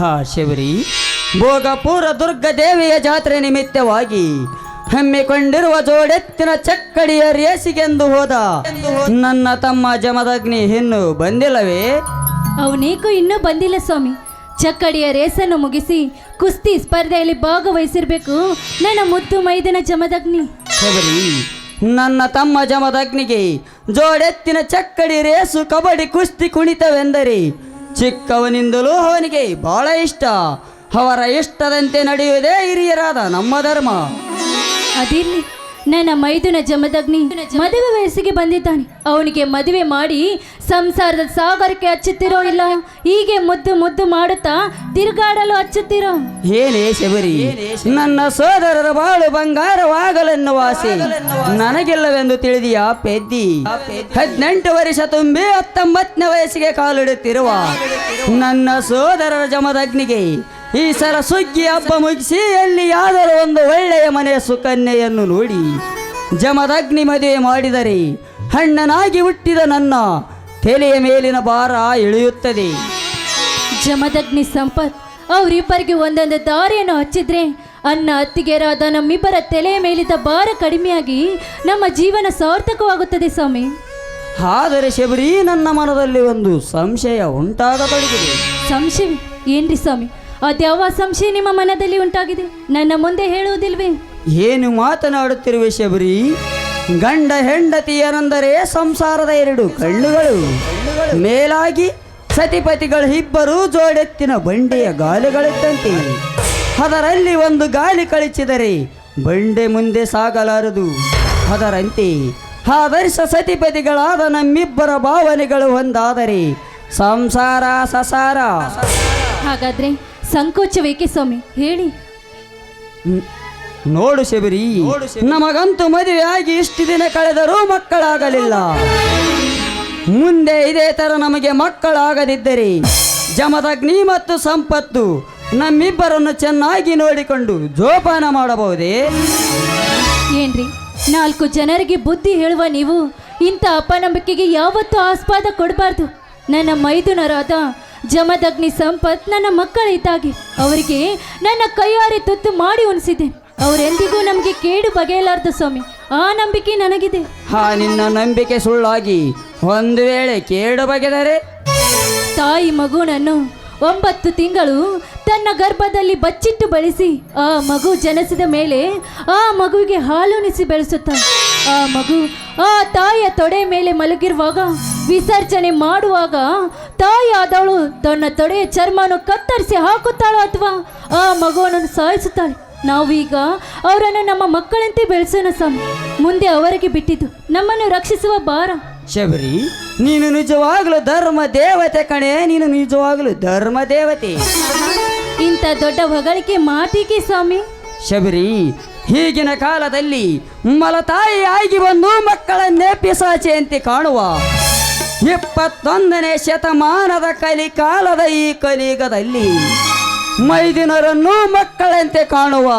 ಹಾ ಶಿವರಿ, ಭೋಗಪುರ ದುರ್ಗ ದೇವಿಯ ಜಾತ್ರೆ ನಿಮಿತ್ತವಾಗಿ ಹಮ್ಮಿಕೊಂಡಿರುವ ಜೋಡೆತ್ತಿನ ಚಕ್ಕಡಿಯ ರೇಸಿಗೆಂದು ಹೋದ ನನ್ನ ತಮ್ಮ ಜಮದಗ್ನಿ ಇನ್ನು ಬಂದಿಲ್ಲವೇ? ಅವನೇಕೋ ಇನ್ನೂ ಬಂದಿಲ್ಲ ಸ್ವಾಮಿ. ಚಕ್ಕಡಿಯ ರೇಸನ್ನು ಮುಗಿಸಿ ಕುಸ್ತಿ ಸ್ಪರ್ಧೆಯಲ್ಲಿ ಭಾಗವಹಿಸಿರ್ಬೇಕು ನನ್ನ ಮುದ್ದು ಮೈದನ ಜಮದಗ್ನಿ. ಶಿವರಿ, ನನ್ನ ತಮ್ಮ ಜಮದಗ್ನಿಗೆ ಜೋಡೆತ್ತಿನ ಚಕ್ಕಡಿ ರೇಸು ಕಬಡ್ಡಿ ಕುಸ್ತಿ ಕುಣಿತವೆಂದರೆ ಚಿಕ್ಕವನಿಂದಲೂ ಅವನಿಗೆ ಬಹಳ ಇಷ್ಟ. ಅವರ ಇಷ್ಟದಂತೆ ನಡೆಯುವುದೇ ಹಿರಿಯರಾದ ನಮ್ಮ ಧರ್ಮ. ಅದಿರ್ಲಿ, ನನ್ನ ಮೈದುನ ಜಮದಗ್ನಿ ಮದುವೆ ವಯಸ್ಸಿಗೆ ಬಂದಿದ್ದಾನೆ. ಅವನಿಗೆ ಮದುವೆ ಮಾಡಿ ಸಂಸಾರದ ಸಾಗರಕ್ಕೆ ಹಚ್ಚುತ್ತಿರೋ ಇಲ್ಲ ಹೀಗೆ ಮುದ್ದು ಮುದ್ದು ಮಾಡುತ್ತಾ ತಿರುಗಾಡಲು ಹಚ್ಚುತ್ತಿರೋ? ಏನೇ ಶಬರಿ, ನನ್ನ ಸೋದರರ ಬಾಳು ಬಂಗಾರವಾಗಲೆನ್ನುವ ಆಸೆ ನನಗಿಲ್ಲವೆಂದು ತಿಳಿದಿಯಾ ಪೆದ್ದಿ? 18 ವರ್ಷ ತುಂಬಿ 19ನೇ ವಯಸ್ಸಿಗೆ ಕಾಲಿಡುತ್ತಿರುವ ನನ್ನ ಸೋದರರ ಜಮದಗ್ನಿಗೆ ಈ ಸಲ ಸುಗ್ಗಿ ಹಬ್ಬ ಮುಗಿಸಿ ಎಲ್ಲಿಯಾದರೂ ಒಂದು ಒಳ್ಳೆಯ ಮನೆಯ ಸುಕನ್ಯೆಯನ್ನು ನೋಡಿ ಜಮದಗ್ನಿ ಮದುವೆ ಮಾಡಿದರೆ ಹಣ್ಣನಾಗಿ ಹುಟ್ಟಿದ ನನ್ನ ತಲೆಯ ಮೇಲಿನ ಭಾರ ಇಳಿಯುತ್ತದೆ. ಜಮದಗ್ನಿ ಸಂಪತ್ ಅವರಿಬ್ಬರಿಗೆ ಒಂದೊಂದು ದಾರಿಯನ್ನು ಹಚ್ಚಿದ್ರೆ ಅನ್ನ ಅತ್ತಿಗೆರಾದ ನಮ್ಮಿಬ್ಬರ ತಲೆಯ ಮೇಲಿದ್ದ ಭಾರ ಕಡಿಮೆಯಾಗಿ ನಮ್ಮ ಜೀವನ ಸಾರ್ಥಕವಾಗುತ್ತದೆ ಸ್ವಾಮಿ. ಆದರೆ ಶಬರಿ, ನನ್ನ ಮನದಲ್ಲಿ ಒಂದು ಸಂಶಯ ಉಂಟಾಗತೊಡಗಿದೆ. ಸಂಶಯ ಏನ್ರಿ ಸ್ವಾಮಿ? ಅದ್ಯಾವ ಸಂಶಯ ನಿಮ್ಮ ಮನದಲ್ಲಿ ಉಂಟಾಗಿದೆ? ನನ್ನ ಮುಂದೆ ಹೇಳುವುದಿಲ್ವೇ? ಏನು ಮಾತನಾಡುತ್ತಿರುವೆ ಶಬರಿ? ಗಂಡ ಹೆಂಡತಿಯರೆಂದರೆ ಸಂಸಾರದ ಎರಡು ಕಣ್ಣುಗಳು. ಮೇಲಾಗಿ ಸತಿಪತಿಗಳು ಇಬ್ಬರು ಜೋಡೆತ್ತಿನ ಬಂಡೆಯ ಗಾಲಿಗಳಿದ್ದಂತೆ. ಅದರಲ್ಲಿ ಒಂದು ಗಾಲಿ ಕಳಿಸಿದರೆ ಬಂಡೆ ಮುಂದೆ ಸಾಗಲಾರದು. ಅದರಂತೆ ಆದರ್ಶ ಸತಿಪತಿಗಳಾದ ನಮ್ಮಿಬ್ಬರ ಭಾವನೆಗಳು ಒಂದಾದರೆ ಸಂಸಾರ ಸಸಾರ. ಹಾಗಾದ್ರೆ ಸಂಕೋಚವೇಕೆ ಸ್ವಾಮಿ? ಹೇಳಿ. ನೋಡು ಶಬರಿ, ನಮಗಂತೂ ಮದುವೆಯಾಗಿ ಇಷ್ಟು ದಿನ ಕಳೆದರೂ ಮಕ್ಕಳಾಗಲಿಲ್ಲ. ಮುಂದೆ ಇದೇ ತರ ನಮಗೆ ಮಕ್ಕಳಾಗದಿದ್ದರೆ ಜಮದಗ್ನಿ ಮತ್ತು ಸಂಪತ್ತು ನಮ್ಮಿಬ್ಬರನ್ನು ಚೆನ್ನಾಗಿ ನೋಡಿಕೊಂಡು ಜೋಪಾನ ಮಾಡಬಹುದೇ? ಏನ್ರಿ, 4 ಜನರಿಗೆ ಬುದ್ಧಿ ಹೇಳುವ ನೀವು ಇಂಥ ಅಪನಂಬಿಕೆಗೆ ಯಾವತ್ತೂ ಆಸ್ಪದ ಕೊಡಬಾರ್ದು. ನನ್ನ ಮೈದುನರಾದ ಜಮದಗ್ನಿ ಸಂಪತ್ ನನ್ನ ಮಕ್ಕಳಿದ್ದಾಗೆ ಅವರಿಗೆ ನನ್ನ ಕೈಯಾರೆ ತುತ್ತು ಮಾಡಿ ಉಣಿಸಿದೆ. ಅವರೆಂದಿಗೂ ನಮಗೆ ಕೇಡು ಬಗೆಯಲಾರ್ದು ಸ್ವಾಮಿ, ಆ ನಂಬಿಕೆ ನನಗಿದೆ. ನಿನ್ನ ನಂಬಿಕೆ ಸುಳ್ಳಾಗಿ ಒಂದು ವೇಳೆ ಕೇಡು ಬಗೆದರೆ? ತಾಯಿ ಮಗುನನ್ನು 9 ತಿಂಗಳು ತನ್ನ ಗರ್ಭದಲ್ಲಿ ಬಚ್ಚಿಟ್ಟು ಬೆಳೆಸಿ ಆ ಮಗು ಜನಿಸಿದ ಮೇಲೆ ಆ ಮಗುವಿಗೆ ಹಾಲುಣಿಸಿ ಬೆಳೆಸುತ್ತಾಳೆ. ಆ ಮಗು ಆ ತಾಯಿಯ ತೊಡೆ ಮೇಲೆ ಮಲಗಿರುವಾಗ ವಿಸರ್ಜನೆ ಮಾಡುವಾಗ ತಾಯಿ ಆದವಳು ತನ್ನ ತೊಡೆಯ ಚರ್ಮವನ್ನು ಕತ್ತರಿಸಿ ಹಾಕುತ್ತಾಳೋ ಅಥವಾ ಆ ಮಗುವನ್ನು ಸಾಯಿಸುತ್ತಾಳೆ. ನಾವೀಗ ಅವರನ್ನು ನಮ್ಮ ಮಕ್ಕಳಂತೆ ಬೆಳೆಸೋಣ ಸ್ವಾಮಿ. ಮುಂದೆ ಅವರಿಗೆ ಬಿಟ್ಟಿದ್ದು ನಮ್ಮನ್ನು ರಕ್ಷಿಸುವ ಭಾರ. ಶಬರಿ, ನೀನು ನಿಜವಾಗಲೂ ಧರ್ಮ ದೇವತೆ ಕಣೆ. ನೀನು ನಿಜವಾಗಲೂ ಧರ್ಮ ದೇವತೆ. ಇಂಥ ದೊಡ್ಡ ಹೊಗಳಿಕೆ ಮಾತಿಗೆ ಸ್ವಾಮಿ. ಶಬರಿ, ಈಗಿನ ಕಾಲದಲ್ಲಿ ಮಲತಾಯಿಯಾಗಿ ಬಂದು ಮಕ್ಕಳನ್ನೇ ಪಿಸಾಚಿಯಂತೆ ಕಾಣುವ 21ನೇ ಶತಮಾನದ ಕಲಿಕಾಲದ ಈ ಕಲಿಯುಗದಲ್ಲಿ ಮೈದಿನರನ್ನು ಮಕ್ಕಳಂತೆ ಕಾಣುವ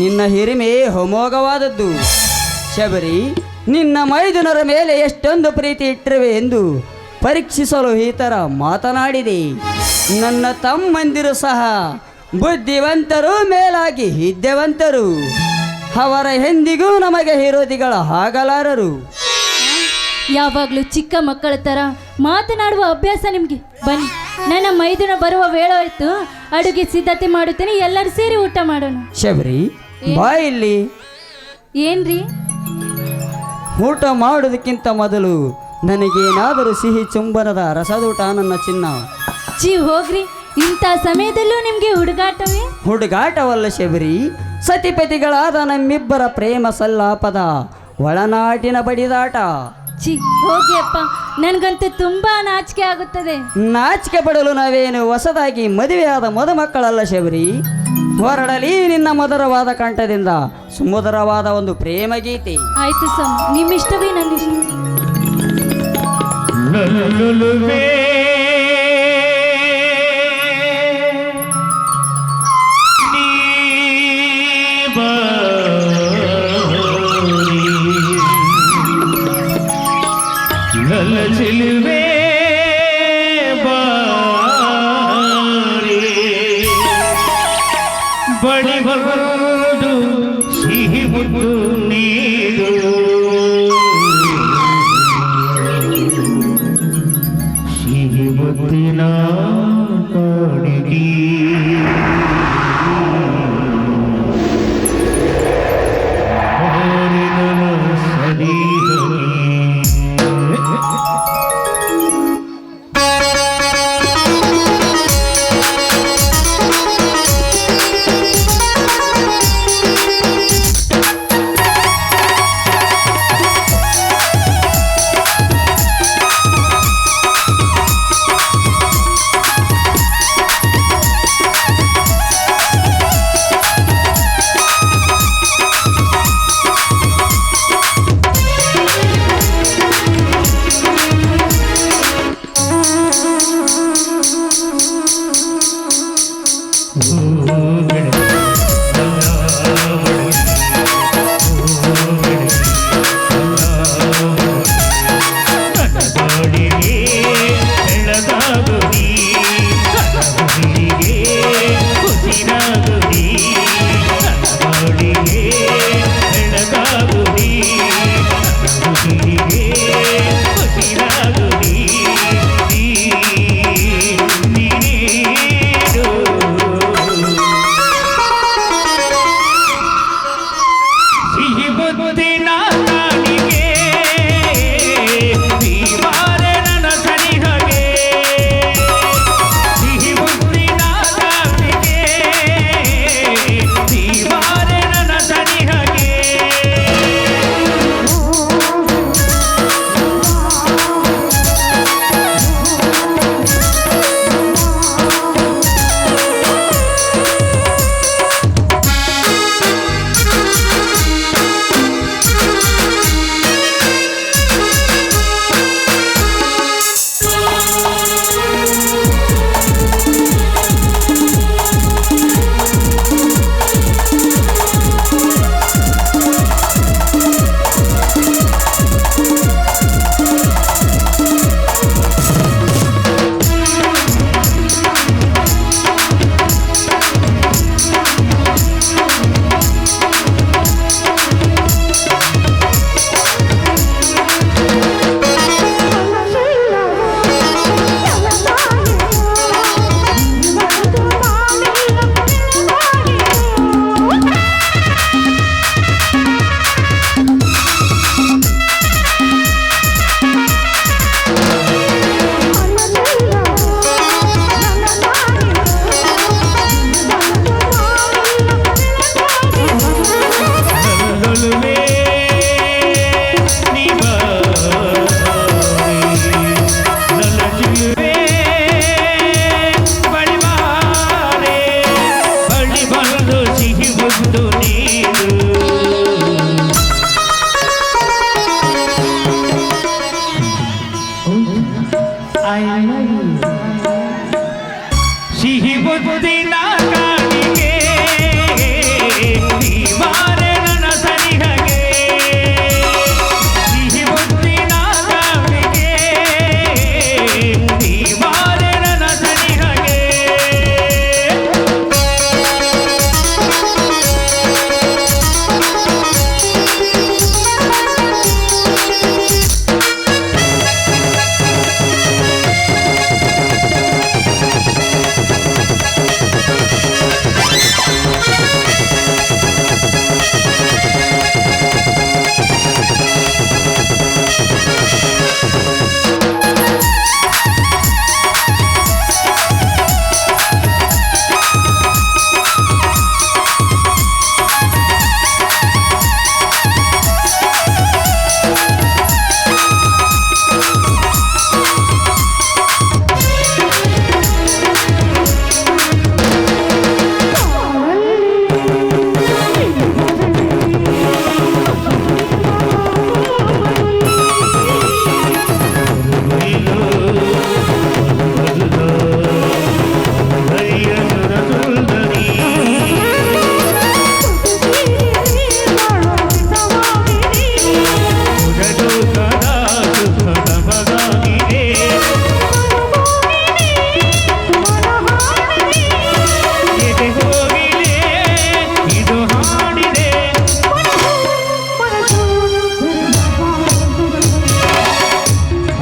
ನಿನ್ನ ಹಿರಿಮೆ ಅಮೋಘವಾದದ್ದು. ಶಬರಿ, ನಿನ್ನ ಮೈದುನರ ಮೇಲೆ ಎಷ್ಟೊಂದು ಪ್ರೀತಿ ಇಟ್ಟಿರುವೆ ಎಂದು ಪರೀಕ್ಷಿಸಲು ಈ ಥರ ಮಾತನಾಡಿದೆ. ನನ್ನ ತಮ್ಮಂದಿರು ಸಹ ಬುದ್ಧಿವಂತರು, ಮೇಲಾಗಿ ವಿದ್ಯಾವಂತರು. ಅವರ ಎಂದಿಗೂ ನಮಗೆ ವಿರೋಧಿಗಳ ಆಗಲಾರರು. ಯಾವಾಗಲೂ ಚಿಕ್ಕ ಮಕ್ಕಳ ಥರ ಮಾತನಾಡುವ ಅಭ್ಯಾಸ ನಿಮಗೆ. ಬನ್ನಿ, ನನ್ನ ಮೈದುನ ಬರುವ ವೇಳಾಯ್ತು. ಅಡುಗೆ ಸಿದ್ಧತೆ ಮಾಡುತ್ತೇನೆ, ಎಲ್ಲರೂ ಸೇರಿ ಊಟ ಮಾಡೋಣ. ಶಬರಿ, ಬಾ ಇಲ್ಲಿ. ಏನ್ರಿ? ಊಟ ಮಾಡೋದಕ್ಕಿಂತ ಮೊದಲು ನನಗೇನಾದರೂ ಸಿಹಿ ಚುಂಬನದ ರಸದೂಟ ನನ್ನ ಚಿನ್ನ. ಹೋಗ್ರಿ, ಇಂಥ ಸಮಯದಲ್ಲೂ ನಿಮಗೆ ಹುಡುಗಾಟವೇ? ಹುಡುಗಾಟವಲ್ಲ ಶಬರಿ, ಸತಿಪತಿಗಳಾದ ನಮ್ಮಿಬ್ಬರ ಪ್ರೇಮ ಸಲ್ಲಾಪದ ಒಳನಾಟಿನ ಬಡಿದಾಟ. ಹೋಗಿ ಅಪ್ಪ, ನನಗಂತೂ ತುಂಬಾ ನಾಚಿಕೆ ಆಗುತ್ತದೆ. ನಾಚಿಕೆ ಪಡಲು ನಾವೇನು ಹೊಸದಾಗಿ ಮದುವೆಯಾದ ಮದುಮಕ್ಕಳಲ್ಲ ಶಬರಿ. ಹೊರಡಲಿ ನಿನ್ನ ಮಧುರವಾದ ಕಂಠದಿಂದ ಸುಮಧುರವಾದ ಒಂದು ಪ್ರೇಮ ಗೀತೆ. ಆಯ್ತು ಸ್ವಾಮಿ, ನಿಮ್ಮಿಷ್ಟವೇ ನನ್ನಿಷ್ಟ. ಚಿಲುವೆ ಬಡಿ ಬಗದು ಸಿಹಿ ಮುದ್ದು ನೀರು ಸಿಹಿ ಮುದ್ದಿನ ಕಾಣಿಗೆ ಸರಿ ಸಿಹಿ ಮುದ್ದಿನ ಕಾಣಿಗೆ ಬಾರೆ ನನ್ನ ಸನಿಹಗೆ ಸಿಹಿ ಮುದ್ದಿನ ಕಾಣಿಗೆ ಬಾರೆ ನನ್ನ ಸನಿಹಗೆ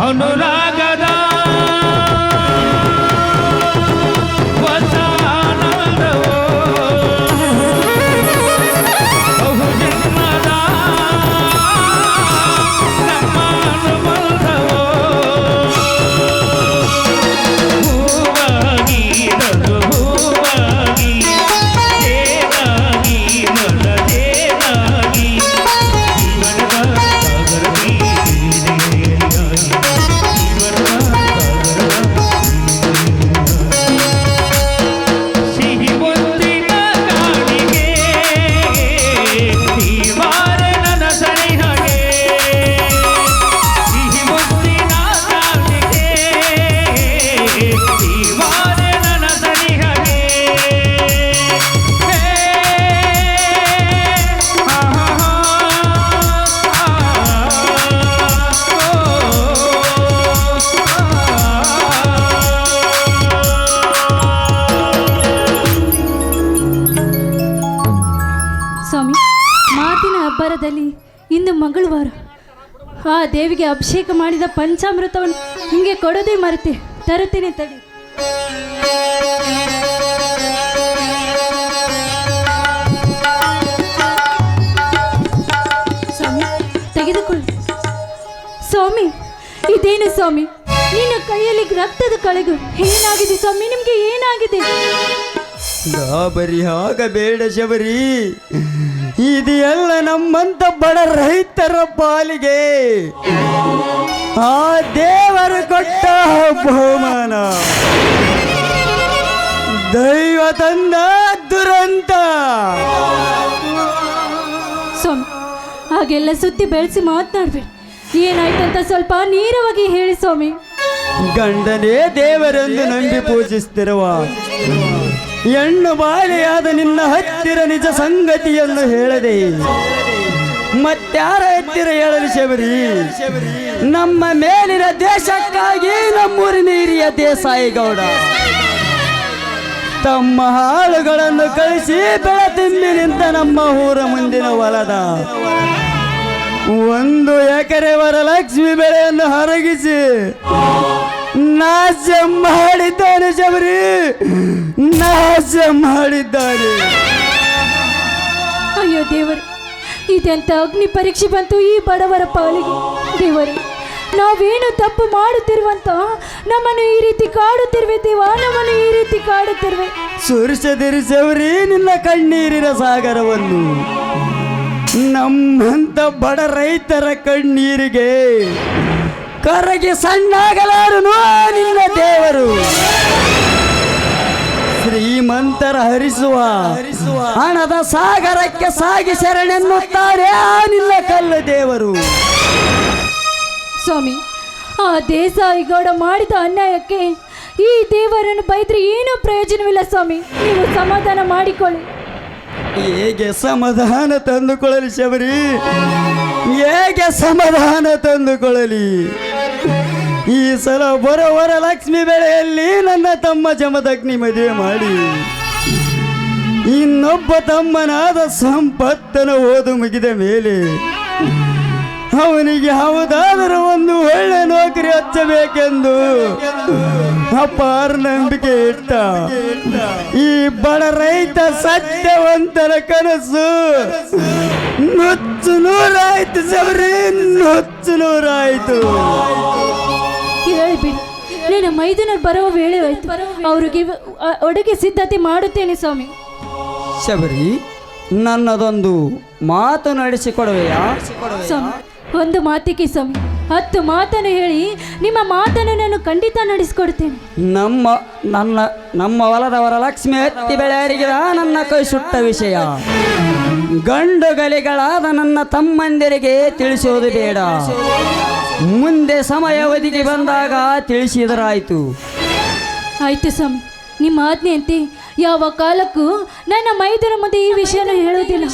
ಅನುರಾಗದ ಹೊಸ ಆನಂದವೋ ಬಹುಜನ್ಮದ ನಮ್ಮ ಅನುಬಂಧವೋ ಹೂವಾಗಿ ಹೂವಾಗಿ ತೇನಾಗಿ ಮನದೇನಾಗಿ ಜೀವನದ ಸಾಗರದಿ ಸಿಹಿ ಮುದ್ದಿನ ಕಾಣಿಗೆ ಬಾರೆ ನನ್ನ ಸನಿಹಗೆ ಸಿಹಿ ಮುದ್ದಿನ ಕಾಣಿಗೆ ಬಾರೆ ನನ್ನ ಸನಿಹಗೆ ಸ್ವಾಮಿ, ಮಾತಿನ ಅಬ್ಬರದಲ್ಲಿ ಇಂದು ಮಂಗಳವಾರ ಆ ದೇವಿಗೆ ಅಭಿಷೇಕ ಮಾಡಿದ ಪಂಚಾಮೃತವನ್ನು ನಿಮಗೆ ಕೊಡೋದೇ ಮರೆತೆ. ತರುತ್ತೇನೆ ತಡಿ. ಸ್ವಾಮಿ, ತೆಗೆದುಕೊಳ್ಳಿ. ಸ್ವಾಮಿ, ಇದೇನು ಸ್ವಾಮಿ, ನಿನ್ನ ಕೈಯಲ್ಲಿ ರಕ್ತದ ಕಳೆಗು. ಏನಾಗಿದೆ ಸ್ವಾಮಿ, ನಿಮ್ಗೆ ಏನಾಗಿದೆ? ಗಾಬರಿ ಆಗಬೇಡ ಶಬರಿ, ಇದೆಲ್ಲ ನಮ್ಮಂತ ಬಡ ರೈತರ ಪಾಲಿಗೆ ಆ ದೇವರು ಕೊಟ್ಟ ಬಹುಮಾನ, ದೈವ ತಂದ ದುರಂತ. ಸ್ವಾಮಿ, ಹಾಗೆಲ್ಲ ಸುತ್ತಿ ಬೆಳೆಸಿ ಮಾತನಾಡ್ಬೇಡಿ. ಏನಾಯ್ತಂತ ಸ್ವಲ್ಪ ನೇರವಾಗಿ ಹೇಳಿ ಸ್ವಾಮಿ. ಗಂಡನೇ ದೇವರೆಂದು ನಂಬಿ ಪೂಜಿಸ್ತಿರುವ ಹೆಣ್ಣು ಬಾಲೆಯಾದ ನಿನ್ನ ಹತ್ತಿರ ನಿಜ ಸಂಗತಿಯನ್ನು ಹೇಳದೆ ಮತ್ಯಾರ ಹತ್ತಿರ ಹೇಳಲಿ ಶಬರಿ? ನಮ್ಮ ಮೇಲಿನ ದೇಶಕ್ಕಾಗಿ ನಮ್ಮೂರಿನ ಹಿರಿಯ ದೇಸಾಯಿ ಗೌಡ ತಮ್ಮ ಹಾಳುಗಳನ್ನು ಕಳಿಸಿ ಬೆಳತಿಂಬಿ ನಿಂತ ನಮ್ಮ ಊರ ಮುಂದಿನ ಹೊಲದ 1 ಎಕರೆ ವರಲಕ್ಷ್ಮಿ ಬೆಳೆಯನ್ನು ಹರಗಿಸಿ ನಾಶ ಮಾಡಿದ್ದಾನೆ ಶಬರಿ, ನಾಶ ಮಾಡಿದ್ದಾನೆ. ಅಯ್ಯೋ ದೇವರೇ, ಇದೆಂತ ಅಗ್ನಿ ಪರೀಕ್ಷೆ ಬಂತು ಈ ಬಡವರ ಪಾಲಿಗೆ. ದೇವರೇ, ನಾವೇನು ತಪ್ಪು ಮಾಡುತ್ತಿರುವಂತ ನಮ್ಮನ್ನು ಈ ರೀತಿ ಕಾಡುತ್ತಿರುವೆ ದೇವ, ನಮ್ಮನ್ನು ಈ ರೀತಿ ಕಾಡುತ್ತಿರುವೆ. ಸುರಿಸದಿರಿ ಶಬರಿ ನಿನ್ನ ಕಣ್ಣೀರಿನ ಸಾಗರವನ್ನು. ನಮ್ಮಂತ ಬಡ ರೈತರ ಕಣ್ಣೀರಿಗೆ ಕರಗಿ ಸಣ್ಣಾಗಲಾರನು ನಿನ್ನ ದೇವರು. ಶ್ರೀಮಂತರ ಹರಿಸುವ ಹಣದ ಸಾಗರಕ್ಕೆ ಸಾಗಿ ಶರಣೆನ್ನುತ್ತಾರೆ ನಿನ್ನ ಕಲ್ಲು ದೇವರು. ಸ್ವಾಮಿ, ಆ ದೇಸಾಯಿಗೌಡ ಮಾಡಿದ ಅನ್ಯಾಯಕ್ಕೆ ಈ ದೇವರನ್ನು ಬೈದ್ರೆ ಏನೂ ಪ್ರಯೋಜನವಿಲ್ಲ ಸ್ವಾಮಿ. ನೀವು ಸಮಾಧಾನ ಮಾಡಿಕೊಳ್ಳಿ. ಹೇಗೆ ಸಮಾಧಾನ ತಂದುಕೊಳ್ಳಲಿ ಶಬರಿ, ಹೇಗೆ ಸಮಾಧಾನ ತಂದುಕೊಳ್ಳಲಿ? ಈ ಸಲ ಬರೋವರ ಲಕ್ಷ್ಮಿ ಬೆಳೆಯಲ್ಲಿ ನನ್ನ ತಮ್ಮ ಜಮದಗ್ನಿ ಮದುವೆ ಮಾಡಿ ಇನ್ನೊಬ್ಬ ತಮ್ಮನಾದ ಸಂಪತ್ತನ ಓದು ಮುಗಿದ ಮೇಲೆ ಅವನಿಗೆ ಯಾವುದಾದರೂ ಒಂದು ಒಳ್ಳೆ ನೌಕರಿ ಹಚ್ಚಬೇಕೆಂದು ಅಪಾರ ನಂಬಿಕೆ ಇಟ್ಟ ಈ ಬಡ ರೈತ ಸತ್ಯವಂತರ ಕನಸು ನುಚ್ಚು ನೂರಾಯ್ತು ಶಬರಿ, ನುಚ್ಚು ನೂರಾಯ್ತು. ಹೇಳಿಬಿಡಿ, ನನ್ನ ಮೈದುನರು ಬರುವ ವೇಳೆ ಆಯ್ತು. ಅವ್ರಿಗೆ ಅಡುಗೆ ಸಿದ್ಧತೆ ಮಾಡುತ್ತೇನೆ ಸ್ವಾಮಿ. ಶಬರಿ, ನನ್ನದೊಂದು ಮಾತು ನಡೆಸಿಕೊಡುವೆಯಾ? ಸ್ವಾಮಿ, ಒಂದು ಮಾತಿಗೆ ಸ್ವಾಮಿ 10 ಮಾತನ್ನು ಹೇಳಿ ನಿಮ್ಮ ಮಾತನ್ನು ನಾನು ಖಂಡಿತ ನಡೆಸಿಕೊಡ್ತೇನೆ. ನಮ್ಮ ಹೊಲದವರ ಲಕ್ಷ್ಮಿ ಹತ್ತಿ ಬೆಳೆಯರಿಗೆ ನನ್ನ ಕೈ ಸುಟ್ಟ ವಿಷಯ ಗಂಡು ಗಲಿಗಳಾದ ನನ್ನ ತಮ್ಮಂದಿರಿಗೆ ತಿಳಿಸೋದು ಬೇಡ. ಮುಂದೆ ಸಮಯ ಒದಗಿ ಬಂದಾಗ ತಿಳಿಸಿದರಾಯ್ತು. ಆಯ್ತು ಸ್ವಾಮಿ, ನಿಮ್ಮ ಆಜ್ಞೆಯಂತೆ ಯಾವ ಕಾಲಕ್ಕೂ ನನ್ನ ಮೈದುನ ಮುಂದೆ ಈ ವಿಷಯನ ಹೇಳುವುದಿಲ್ಲ.